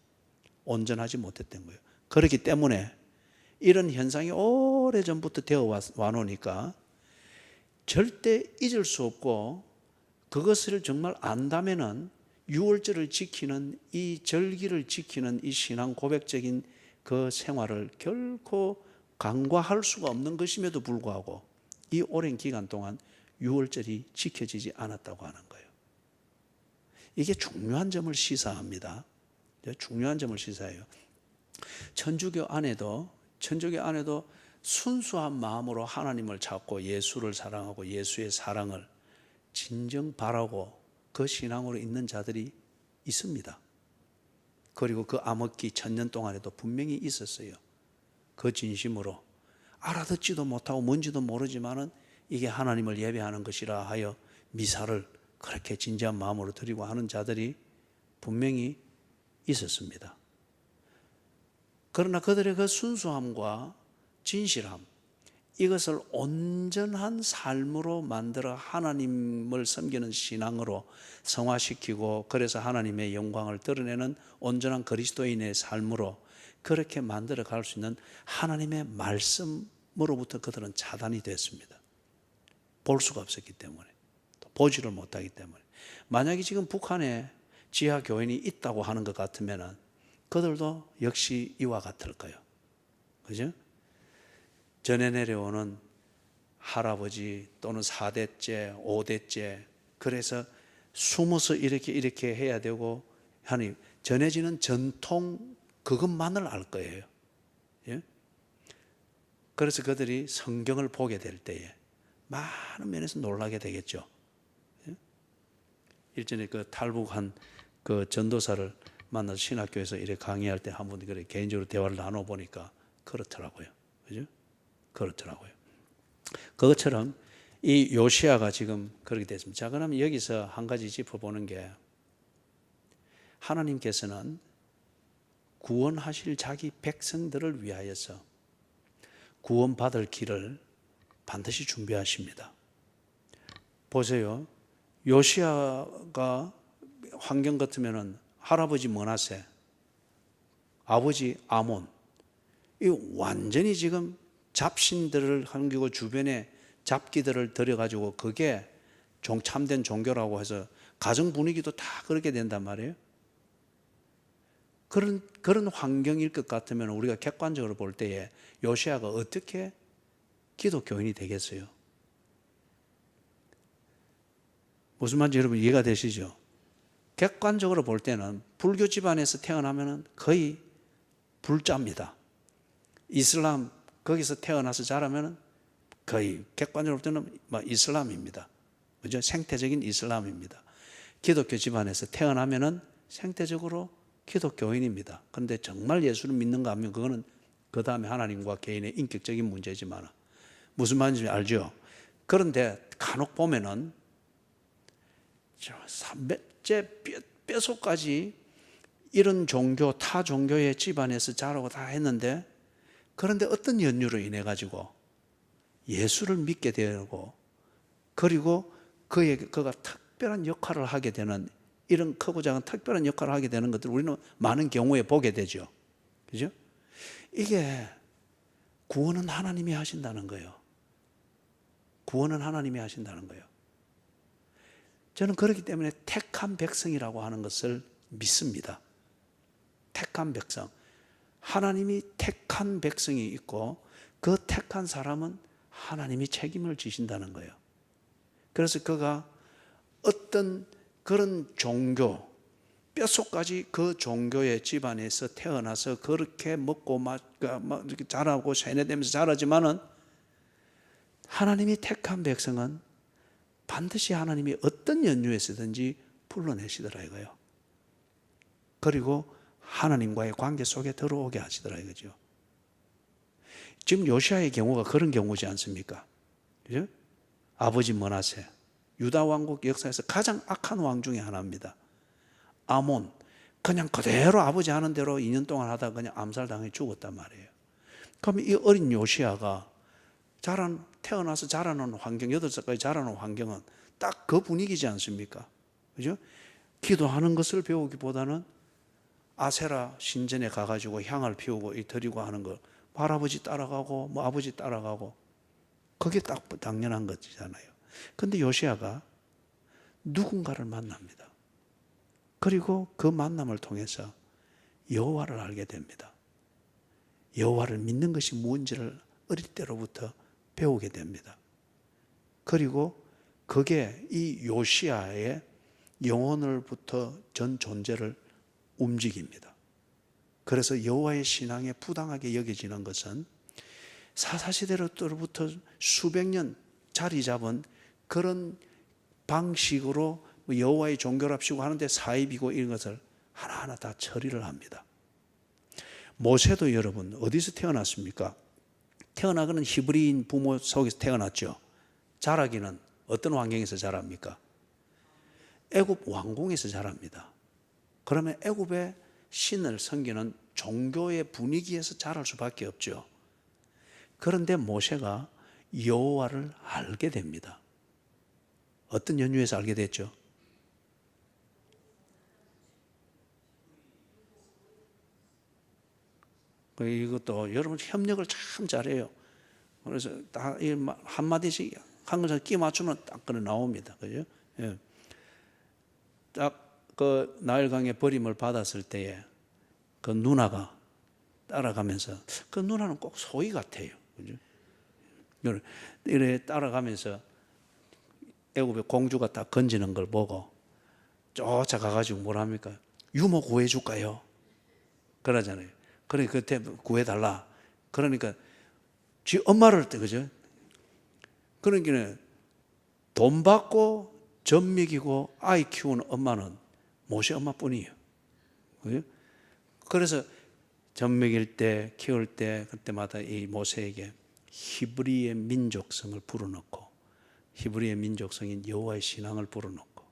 온전하지 못했던 거예요. 그렇기 때문에 이런 현상이 오래전부터 되어 와놓으니까 절대 잊을 수 없고 그것을 정말 안다면은 유월절을 지키는 이 절기를 지키는 이 신앙 고백적인 그 생활을 결코 간과할 수가 없는 것임에도 불구하고 이 오랜 기간 동안 유월절이 지켜지지 않았다고 하는 거예요. 이게 중요한 점을 시사합니다. 중요한 점을 시사해요. 천주교 안에도 순수한 마음으로 하나님을 찾고 예수를 사랑하고 예수의 사랑을 진정 바라고 그 신앙으로 있는 자들이 있습니다. 그리고 그 암흑기 1000년 동안에도 분명히 있었어요. 그 진심으로 알아듣지도 못하고 뭔지도 모르지만은 이게 하나님을 예배하는 것이라 하여 미사를 그렇게 진지한 마음으로 드리고 하는 자들이 분명히 있었습니다. 그러나 그들의 그 순수함과 진실함, 이것을 온전한 삶으로 만들어 하나님을 섬기는 신앙으로 성화시키고 그래서 하나님의 영광을 드러내는 온전한 그리스도인의 삶으로 그렇게 만들어 갈 수 있는 하나님의 말씀으로부터 그들은 차단이 됐습니다. 볼 수가 없었기 때문에, 또 보지를 못하기 때문에. 만약에 지금 북한에 지하 교인이 있다고 하는 것 같으면 그들도 역시 이와 같을 거예요. 그죠? 전해 내려오는 할아버지 또는 4대째, 5대째 그래서 숨어서 이렇게 해야 되고 하니 전해지는 전통 그것만을 알 거예요. 예? 그래서 그들이 성경을 보게 될 때에 많은 면에서 놀라게 되겠죠. 예? 일전에 그 탈북한 그 전도사를 만나서 신학교에서 이렇게 강의할 때 한 번 그래 개인적으로 대화를 나눠보니까 그렇더라고요. 그죠? 그렇더라고요. 그것처럼 이 요시야가 지금 그렇게 됐습니다. 자, 그러면 여기서 한 가지 짚어보는 게, 하나님께서는 구원하실 자기 백성들을 위하여서 구원받을 길을 반드시 준비하십니다. 보세요. 요시야가 환경 같으면은 할아버지 므낫세, 아버지 아몬, 이 완전히 지금 잡신들을 한기고 주변에 잡기들을 들여가지고 그게 참된 종교라고 해서 가정 분위기도 다 그렇게 된단 말이에요. 그런 환경일 것 같으면 우리가 객관적으로 볼 때에 요시야가 어떻게 기독교인이 되겠어요? 무슨 말인지 여러분 이해가 되시죠? 객관적으로 볼 때는 불교 집안에서 태어나면 거의 불자입니다. 이슬람 거기서 태어나서 자라면 거의 객관적으로 볼 때는 이슬람입니다. 그죠? 생태적인 이슬람입니다. 기독교 집안에서 태어나면은 생태적으로 기독교인입니다. 그런데 정말 예수를 믿는가 하면 그거는 그 다음에 하나님과 개인의 인격적인 문제지만, 무슨 말인지 알죠? 그런데 간혹 보면은 300째 뼛속까지 이런 종교, 타 종교의 집안에서 자라고 다 했는데, 그런데 어떤 연유로 인해 가지고 예수를 믿게 되고, 그리고 그가 특별한 역할을 하게 되는, 이런 크고 작은 특별한 역할을 하게 되는 것들을 우리는 많은 경우에 보게 되죠. 그죠? 이게 구원은 하나님이 하신다는 거예요. 구원은 하나님이 하신다는 거예요. 저는 그렇기 때문에 택한 백성이라고 하는 것을 믿습니다. 택한 백성. 하나님이 택한 백성이 있고 그 택한 사람은 하나님이 책임을 지신다는 거예요. 그래서 그가 어떤 그런 종교, 뼛속까지 그 종교의 집안에서 태어나서 그렇게 먹고 이렇게 자라고 세뇌되면서 자라지만은, 하나님이 택한 백성은 반드시 하나님이 어떤 연유에서든지 불러내시더라 이거요. 그리고 하나님과의 관계 속에 들어오게 하시더라 이거죠. 지금 요시야의 경우가 그런 경우지 않습니까? 그죠? 아버지 므낫세, 유다 왕국 역사에서 가장 악한 왕 중에 하나입니다. 아몬, 그냥 그대로 아버지 하는 대로 2년 동안 하다가 그냥 암살당해 죽었단 말이에요. 그러면 이 어린 요시야가 태어나서 자라는 환경, 8살까지 자라는 환경은 딱 그 분위기지 않습니까? 그죠? 기도하는 것을 배우기보다는 아세라 신전에 가가지고 향을 피우고 드리고 하는 거, 할아버지 따라가고 아버지 따라가고, 그게 딱 당연한 것이잖아요. 그런데 요시야가 누군가를 만납니다. 그리고 그 만남을 통해서 여호와를 알게 됩니다. 여호와를 믿는 것이 무엇인지를 어릴 때로부터 배우게 됩니다. 그리고 그게 이 요시야의 영혼을부터 전 존재를 움직입니다. 그래서 여호와의 신앙에 부당하게 여겨지는 것은 사사시대로부터 수백 년 자리 잡은 그런 방식으로 여호와의 종교랍시고 하는데 사입이고 이런 것을 하나하나 다 처리를 합니다. 모세도 여러분 어디서 태어났습니까? 태어나기는 히브리인 부모 속에서 태어났죠. 자라기는 어떤 환경에서 자랍니까? 애굽 왕궁에서 자랍니다. 그러면 애굽의 신을 섬기는 종교의 분위기에서 자랄 수밖에 없죠. 그런데 모세가 여호와를 알게 됩니다. 어떤 연유에서 알게 됐죠? 이것도 여러분 협력을 참 잘해요. 그래서 다 한마디씩 한 것을 끼 맞추면 딱 그래 나옵니다. 그죠? 예. 딱 그 나일강의 버림을 받았을 때에 그 누나가 따라가면서, 그 누나는 꼭 소희 같아요. 그죠? 이래 따라가면서 애굽의 공주가 딱 건지는 걸 보고 쫓아가가지고 뭐랍니까? 유모 구해줄까요? 그러잖아요. 그러니까 그때 구해달라. 그러니까 지 엄마를 때, 그죠? 그러니까 돈 받고 젖 먹이고 아이 키우는 엄마는 모세 엄마뿐이에요. 그죠? 그래서 젖 먹일 때, 키울 때 그때마다 이 모세에게 히브리의 민족성을 불어넣고 히브리의 민족성인 여호와의 신앙을 불어넣고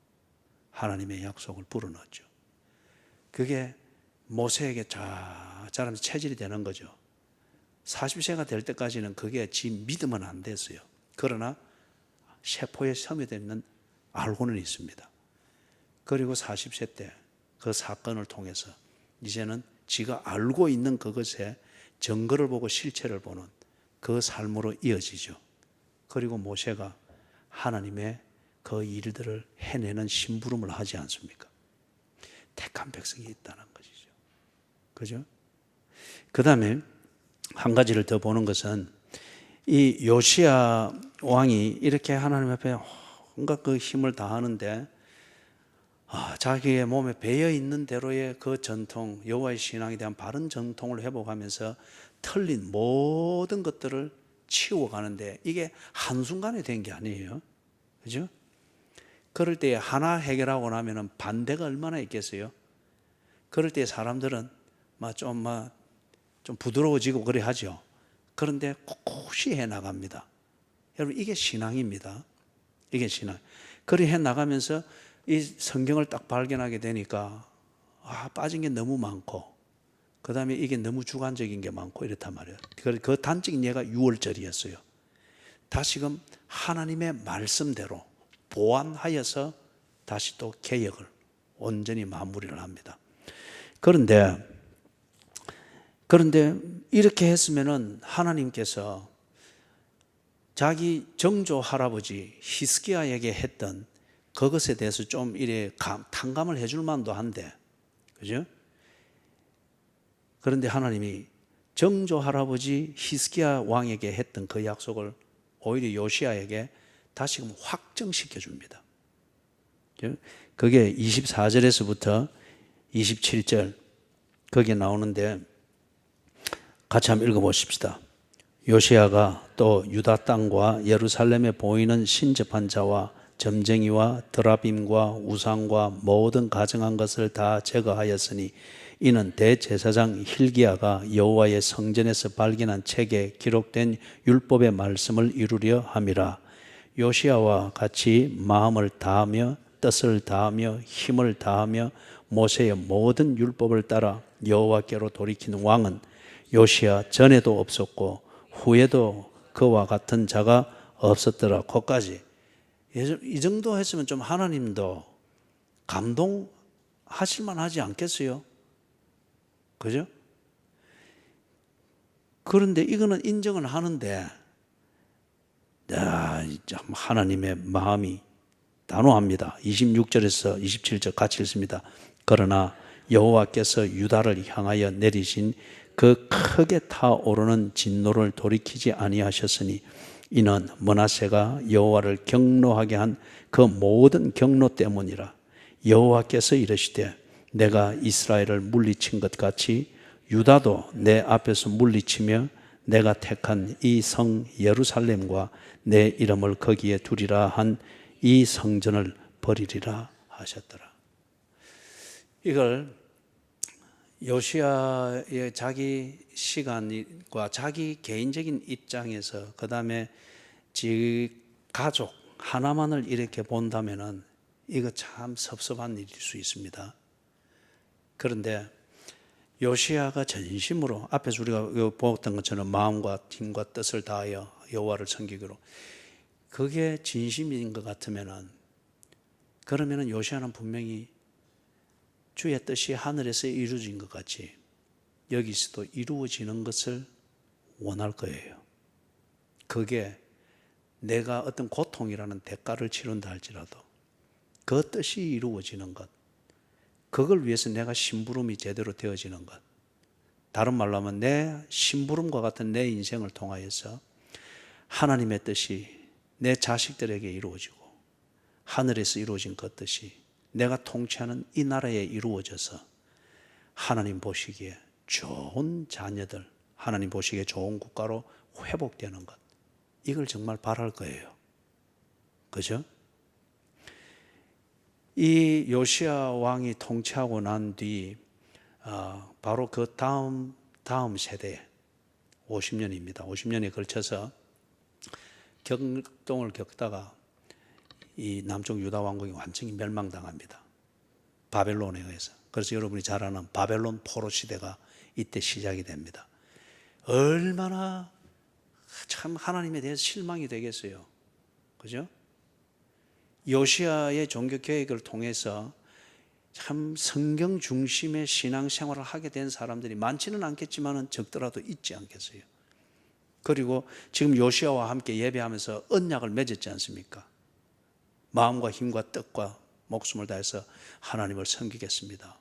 하나님의 약속을 불어넣었죠. 그게 모세에게 자라면서 체질이 되는 거죠. 40세가 될 때까지는 그게 지 믿으면 안 됐어요. 그러나 세포에 섬유되는 알고는 있습니다. 그리고 40세 때 그 사건을 통해서 이제는 지가 알고 있는 그것에 증거를 보고 실체를 보는 그 삶으로 이어지죠. 그리고 모세가 하나님의 그 일들을 해내는 심부름을 하지 않습니까? 택한 백성이 있다는 것이죠. 그죠? 그 다음에 한 가지를 더 보는 것은 이 요시야 왕이 이렇게 하나님 앞에 온갖 그 힘을 다하는데 자기의 몸에 배어 있는 대로의 그 전통, 여호와의 신앙에 대한 바른 전통을 회복하면서 틀린 모든 것들을 치워가는데 이게 한순간에 된 게 아니에요. 그죠? 그럴 때 하나 해결하고 나면 반대가 얼마나 있겠어요? 그럴 때 사람들은 좀 부드러워지고 그래 하죠. 그런데 꿋꿋이 해 나갑니다. 여러분, 이게 신앙입니다. 이게 신앙. 그리 해 나가면서 이 성경을 딱 발견하게 되니까 빠진 게 너무 많고 그 다음에 이게 너무 주관적인 게 많고 이렇단 말이에요. 그 단적인 예가 6월절이었어요. 다시금 하나님의 말씀대로 보완하여서 다시 또 개혁을 온전히 마무리를 합니다. 그런데 이렇게 했으면은 하나님께서 자기 정조 할아버지 히스기야에게 했던 그것에 대해서 좀 이래 탕감을 해줄 만도 한데, 그죠? 그런데 하나님이 정조 할아버지 히스기야 왕에게 했던 그 약속을 오히려 요시야에게 다시금 확정시켜 줍니다. 그게 24절에서부터 27절 거기에 나오는데 같이 한번 읽어보십시다. 요시야가 또 유다 땅과 예루살렘에 보이는 신접한 자와 점쟁이와 드라빔과 우상과 모든 가증한 것을 다 제거하였으니 이는 대제사장 hil기야가 여호와의 성전에서 발견한 책에 기록된 율법의 말씀을 이루려 함이라. 요시야와 같이 마음을 다하며 뜻을 다하며 힘을 다하며 모세의 모든 율법을 따라 여호와께로 돌이킨 왕은 요시야 전에도 없었고 후에도 그와 같은 자가 없었더라. 거기까지. 이 정도 했으면 좀 하나님도 감동하실 만하지 않겠어요? 그죠? 그런데 이거는 인정을 하는데 하나님의 마음이 단호합니다. 26절에서 27절 같이 읽습니다. 그러나 여호와께서 유다를 향하여 내리신 그 크게 타오르는 진노를 돌이키지 아니하셨으니 이는 므낫세가 여호와를 경노하게 한 그 모든 경노 때문이라. 여호와께서 이르시되 내가 이스라엘을 물리친 것 같이 유다도 내 앞에서 물리치며 내가 택한 이 성 예루살렘과 내 이름을 거기에 두리라 한 이 성전을 버리리라 하셨더라. 이걸 요시야의 자기 시간과 자기 개인적인 입장에서 그 다음에 지 가족 하나만을 이렇게 본다면은 이거 참 섭섭한 일일 수 있습니다. 그런데 요시야가 전심으로 앞에서 우리가 보았던 것처럼 마음과 힘과 뜻을 다하여 여호와를 섬기기로 그게 진심인 것 같으면은 그러면은 요시야는 분명히 주의 뜻이 하늘에서 이루어진 것 같이 여기서도 이루어지는 것을 원할 거예요. 그게 내가 어떤 고통이라는 대가를 치른다 할지라도 그 뜻이 이루어지는 것, 그걸 위해서 내가 심부름이 제대로 되어지는 것, 다른 말로 하면 내 심부름과 같은 내 인생을 통하여서 하나님의 뜻이 내 자식들에게 이루어지고 하늘에서 이루어진 그 뜻이 내가 통치하는 이 나라에 이루어져서 하나님 보시기에 좋은 자녀들, 하나님 보시기에 좋은 국가로 회복되는 것, 이걸 정말 바랄 거예요. 그죠? 이 요시야 왕이 통치하고 난 뒤 바로 그 다음 세대 50년입니다. 50년에 걸쳐서 격동을 겪다가 이 남쪽 유다 왕국이 완전히 멸망당합니다. 바벨론에 의해서. 그래서 여러분이 잘 아는 바벨론 포로 시대가 이때 시작이 됩니다. 얼마나 참 하나님에 대해서 실망이 되겠어요. 그죠? 요시야의 종교 개혁을 통해서 참 성경 중심의 신앙생활을 하게 된 사람들이 많지는 않겠지만 적더라도 있지 않겠어요. 그리고 지금 요시야와 함께 예배하면서 언약을 맺었지 않습니까? 마음과 힘과 뜻과 목숨을 다해서 하나님을 섬기겠습니다.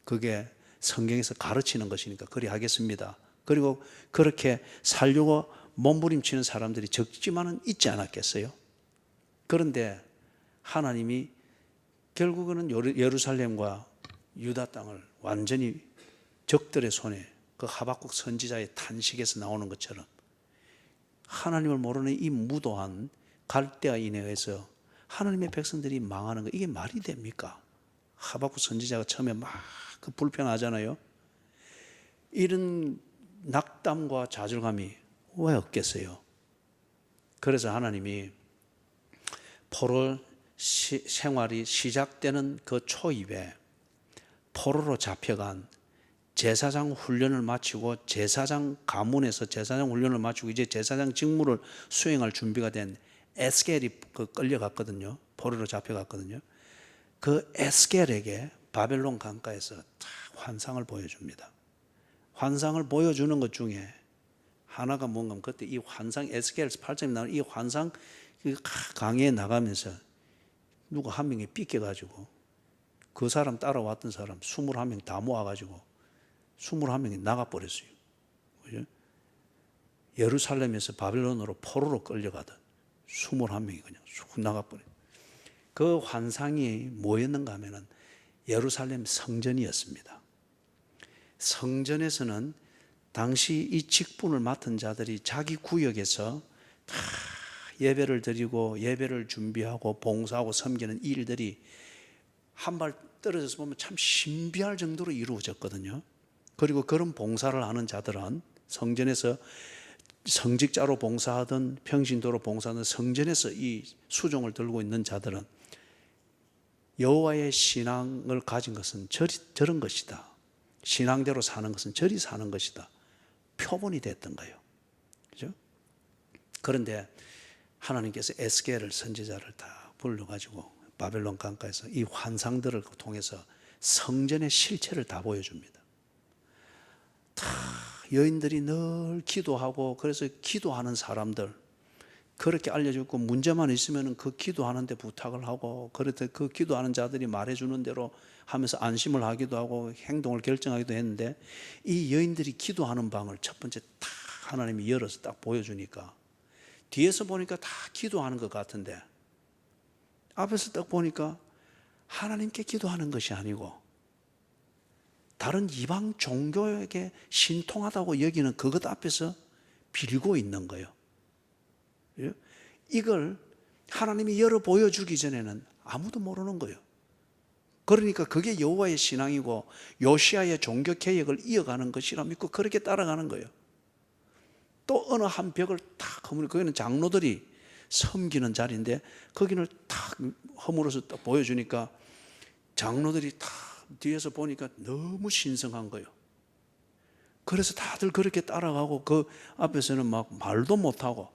그게 성경에서 가르치는 것이니까 그리 하겠습니다. 그리고 그렇게 살려고 몸부림치는 사람들이 적지만은 있지 않았겠어요? 그런데 하나님이 결국은 예루살렘과 유다 땅을 완전히 적들의 손에 그 하박국 선지자의 탄식에서 나오는 것처럼 하나님을 모르는 이 무도한 갈대아인에 의해서 하나님의 백성들이 망하는 거, 이게 말이 됩니까? 하박국 선지자가 처음에 막 그 불평하잖아요. 이런 낙담과 좌절감이 왜 없겠어요? 그래서 하나님이 포로 생활이 시작되는 그 초입에 포로로 잡혀간 제사장 훈련을 마치고 제사장 가문에서 제사장 훈련을 마치고 이제 제사장 직무를 수행할 준비가 된 에스겔이 끌려갔거든요. 포로로 잡혀갔거든요. 그 에스겔에게 바벨론 강가에서 환상을 보여줍니다. 환상을 보여주는 것 중에 하나가 뭔가 하면 그때 이 환상 에스겔에서 8장에 나오는 이 환상 강의에 나가면서 누가 한 명이 삐껴가지고 그 사람 따라왔던 사람 21명 다 모아가지고 21명이 나가버렸어요. 그죠? 예루살렘에서 바벨론으로 포로로 끌려가던 21명이 그냥 쑥 나가버려요. 그 환상이 뭐였는가 하면은 예루살렘 성전이었습니다. 성전에서는 당시 이 직분을 맡은 자들이 자기 구역에서 다 예배를 드리고 예배를 준비하고 봉사하고 섬기는 일들이 한 발 떨어져서 보면 참 신비할 정도로 이루어졌거든요. 그리고 그런 봉사를 하는 자들은 성전에서 성직자로 봉사하든 평신도로 봉사하든 성전에서 이 수종을 들고 있는 자들은 여호와의 신앙을 가진 것은 저런 것이다. 신앙대로 사는 것은 저리 사는 것이다. 표본이 됐던 거예요. 그죠? 그런데 하나님께서 에스겔을 선지자를 다 불러가지고 바벨론 강가에서 이 환상들을 통해서 성전의 실체를 다 보여줍니다. 다 여인들이 늘 기도하고 그래서 기도하는 사람들 그렇게 알려주고 문제만 있으면 그 기도하는데 부탁을 하고 그래서 그 기도하는 자들이 말해주는 대로 하면서 안심을 하기도 하고 행동을 결정하기도 했는데 이 여인들이 기도하는 방을 첫 번째 다 하나님이 열어서 딱 보여주니까 뒤에서 보니까 다 기도하는 것 같은데 앞에서 딱 보니까 하나님께 기도하는 것이 아니고 다른 이방 종교에게 신통하다고 여기는 그것 앞에서 빌고 있는 거예요. 이걸 하나님이 열어 보여주기 전에는 아무도 모르는 거예요. 그러니까 그게 여호와의 신앙이고 요시야의 종교 개혁을 이어가는 것이라 믿고 그렇게 따라가는 거예요. 또 어느 한 벽을 탁 허물고 거기는 장로들이 섬기는 자리인데 거기를 탁 허물어서 딱 보여주니까 장로들이 탁 뒤에서 보니까 너무 신성한 거예요. 그래서 다들 그렇게 따라가고 그 앞에서는 막 말도 못하고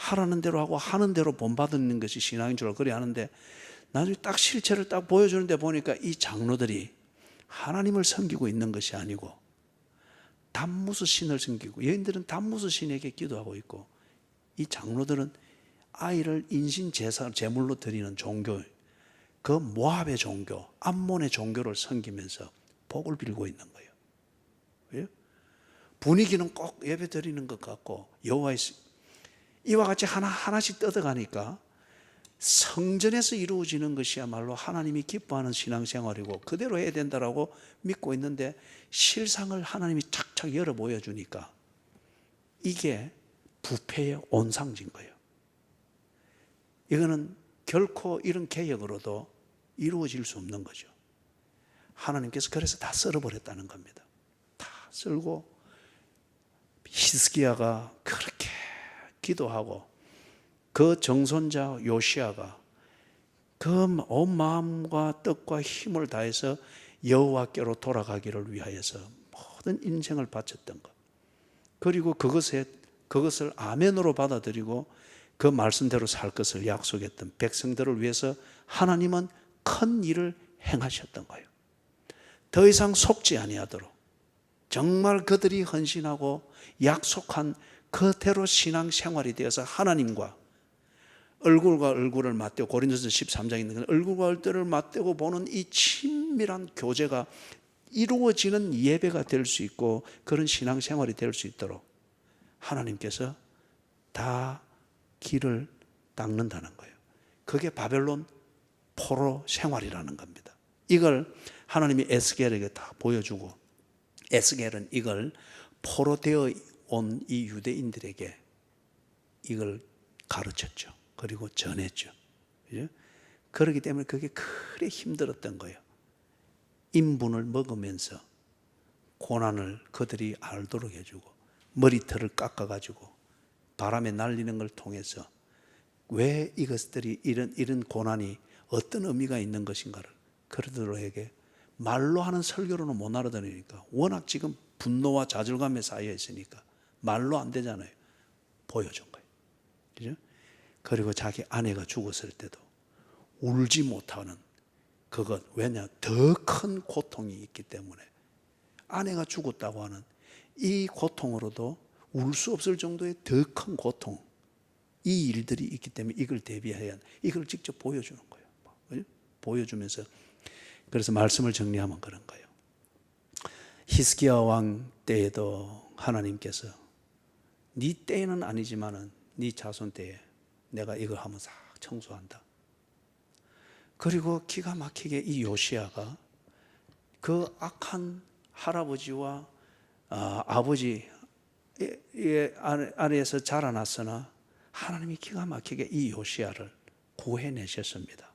하라는 대로 하고 하는 대로 본받는 것이 신앙인 줄 알고 그래 하는데 나중에 딱 실체를 딱 보여주는데 보니까 이 장로들이 하나님을 섬기고 있는 것이 아니고 담무스 신을 섬기고 여인들은 담무스 신에게 기도하고 있고 이 장로들은 아이를 인신 제물로 드리는 종교 그 모압의 종교 암몬의 종교를 섬기면서 복을 빌고 있는 거예요. 분위기는 꼭 예배 드리는 것 같고 여호와의 이와 같이 하나씩 뜯어가니까 성전에서 이루어지는 것이야말로 하나님이 기뻐하는 신앙생활이고 그대로 해야 된다라고 믿고 있는데 실상을 하나님이 착착 열어 보여주니까 이게 부패의 온상진 거예요. 이거는 결코 이런 개혁으로도 이루어질 수 없는 거죠. 하나님께서 그래서 다 썰어버렸다는 겁니다. 다 썰고 히스기야가 그렇게 기도하고 그 정손자 요시야가 그 온 마음과 뜻과 힘을 다해서 여호와께로 돌아가기를 위하여서 모든 인생을 바쳤던 것, 그리고 그것을 아멘으로 받아들이고 그 말씀대로 살 것을 약속했던 백성들을 위해서 하나님은 큰 일을 행하셨던 거예요. 더 이상 속지 아니하도록 정말 그들이 헌신하고 약속한 그대로 신앙생활이 되어서 하나님과 얼굴과 얼굴을 맞대고, 고린도서 13장에 있는 얼굴과 얼굴을 맞대고 보는 이 친밀한 교제가 이루어지는 예배가 될 수 있고 그런 신앙생활이 될 수 있도록 하나님께서 다 길을 닦는다는 거예요. 그게 바벨론 포로 생활이라는 겁니다. 이걸 하나님이 에스겔에게 다 보여주고, 에스겔은 이걸 포로 되어 온 이 유대인들에게 이걸 가르쳤죠. 그리고 전했죠. 그죠? 그렇기 때문에 그게 그래 힘들었던 거예요. 인분을 먹으면서 고난을 그들이 알도록 해주고, 머리털을 깎아가지고 바람에 날리는 걸 통해서 왜 이것들이 이런 고난이 어떤 의미가 있는 것인가를 그들에게 말로 하는 설교로는 못 알아들으니까, 워낙 지금 분노와 좌절감에 쌓여 있으니까 말로 안 되잖아요. 보여준 거예요. 그죠? 그리고 자기 아내가 죽었을 때도 울지 못하는 그것, 왜냐? 더 큰 고통이 있기 때문에. 아내가 죽었다고 하는 이 고통으로도 울 수 없을 정도의 더 큰 고통, 이 일들이 있기 때문에 이걸 대비해야, 이걸 직접 보여주는 거예요. 그죠? 보여주면서, 그래서 말씀을 정리하면 그런 거예요. 히스기야 왕 때에도 하나님께서 네 때는 아니지만은 네 자손 때에 내가 이걸 한번 싹 청소한다. 그리고 기가 막히게 이 요시야가 그 악한 할아버지와 아버지 아래에서 자라났으나 하나님이 기가 막히게 이 요시야를 구해내셨습니다.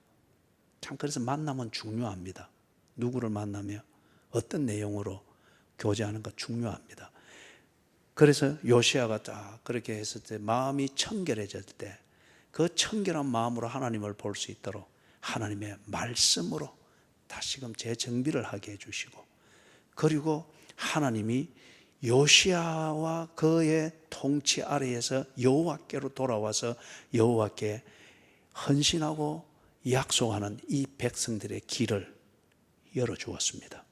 참, 그래서 만남은 중요합니다. 누구를 만나며 어떤 내용으로 교제하는가 중요합니다. 그래서 요시야가 딱 그렇게 했을 때 마음이 청결해질 때 그 청결한 마음으로 하나님을 볼 수 있도록 하나님의 말씀으로 다시금 재정비를 하게 해주시고, 그리고 하나님이 요시야와 그의 통치 아래에서 여호와께로 돌아와서 여호와께 헌신하고 약속하는 이 백성들의 길을 열어주었습니다.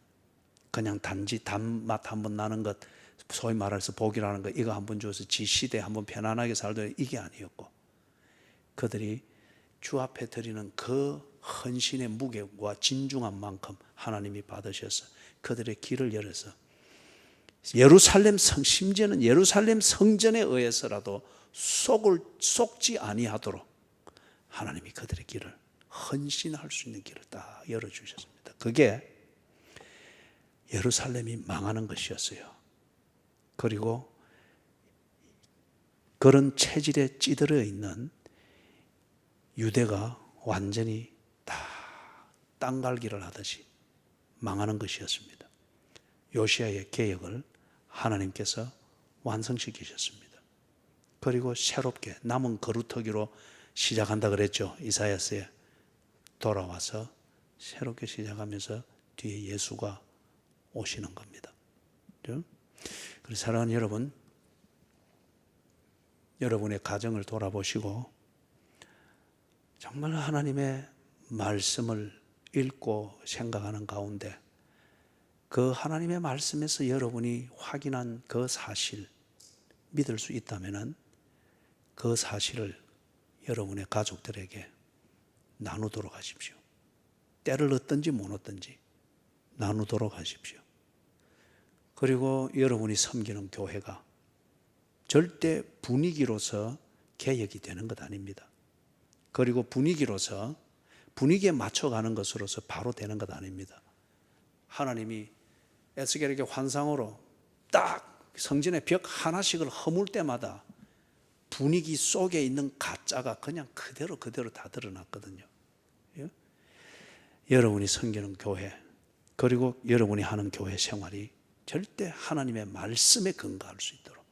그냥 단지 단맛 한번 나는 것, 소위 말해서 복이라는 것, 이거 한번 줘서 지 시대에 한번 편안하게 살던 이게 아니었고, 그들이 주 앞에 드리는 그 헌신의 무게와 진중한 만큼 하나님이 받으셔서 그들의 길을 열어서 예루살렘 성, 심지어는 예루살렘 성전에 의해서라도 속지 아니하도록 하나님이 그들의 길을, 헌신할 수 있는 길을 다 열어주셨습니다. 그게 예루살렘이 망하는 것이었어요. 그리고 그런 체질에 찌들어 있는 유대가 완전히 다 땅갈기를 하듯이 망하는 것이었습니다. 요시야의 개혁을 하나님께서 완성시키셨습니다. 그리고 새롭게 남은 거루터기로 시작한다 그랬죠. 이사야서에 돌아와서 새롭게 시작하면서 뒤에 예수가 오시는 겁니다. 그래서 사랑하는 여러분, 여러분의 가정을 돌아보시고 정말 하나님의 말씀을 읽고 생각하는 가운데 그 하나님의 말씀에서 여러분이 확인한 그 사실, 믿을 수 있다면 그 사실을 여러분의 가족들에게 나누도록 하십시오. 때를 얻든지 못 얻든지 나누도록 하십시오. 그리고 여러분이 섬기는 교회가 절대 분위기로서 개혁이 되는 것 아닙니다. 그리고 분위기에 맞춰가는 것으로서 바로 되는 것 아닙니다. 하나님이 에스겔에게 환상으로 딱 성전의 벽 하나씩을 허물 때마다 분위기 속에 있는 가짜가 그냥 그대로 다 드러났거든요. 예? 여러분이 섬기는 교회, 그리고 여러분이 하는 교회 생활이 절대 하나님의 말씀에 근거할 수 있도록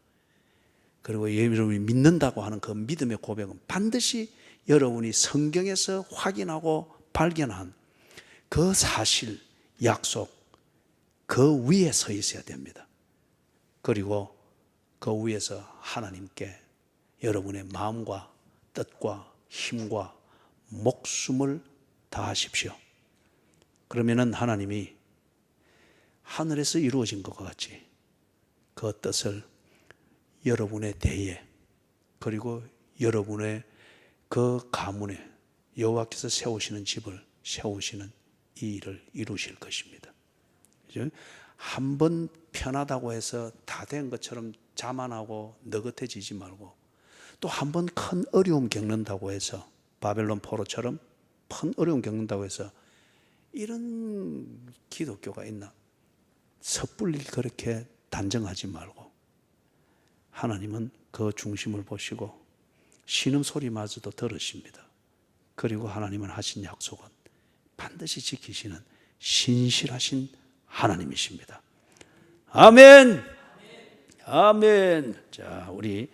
그리고 여러분이 믿는다고 하는 그 믿음의 고백은 반드시 여러분이 성경에서 확인하고 발견한 그 사실, 약속, 그 위에 서 있어야 됩니다. 그리고 그 위에서 하나님께 여러분의 마음과 뜻과 힘과 목숨을 다하십시오. 그러면은 하나님이 하늘에서 이루어진 것과 같이 그 뜻을 여러분의 대에, 그리고 여러분의 그 가문에 여호와께서 세우시는 집을 세우시는 이 일을 이루실 것입니다. 한 번 편하다고 해서 다 된 것처럼 자만하고 느긋해지지 말고, 또 한 번 큰 어려움 겪는다고 해서 바벨론 포로처럼 큰 어려움 겪는다고 해서 이런 기독교가 있나 섣불리 그렇게 단정하지 말고, 하나님은 그 중심을 보시고 신음소리마저도 들으십니다. 그리고 하나님은 하신 약속은 반드시 지키시는 신실하신 하나님이십니다. 아멘. 아멘. 자, 우리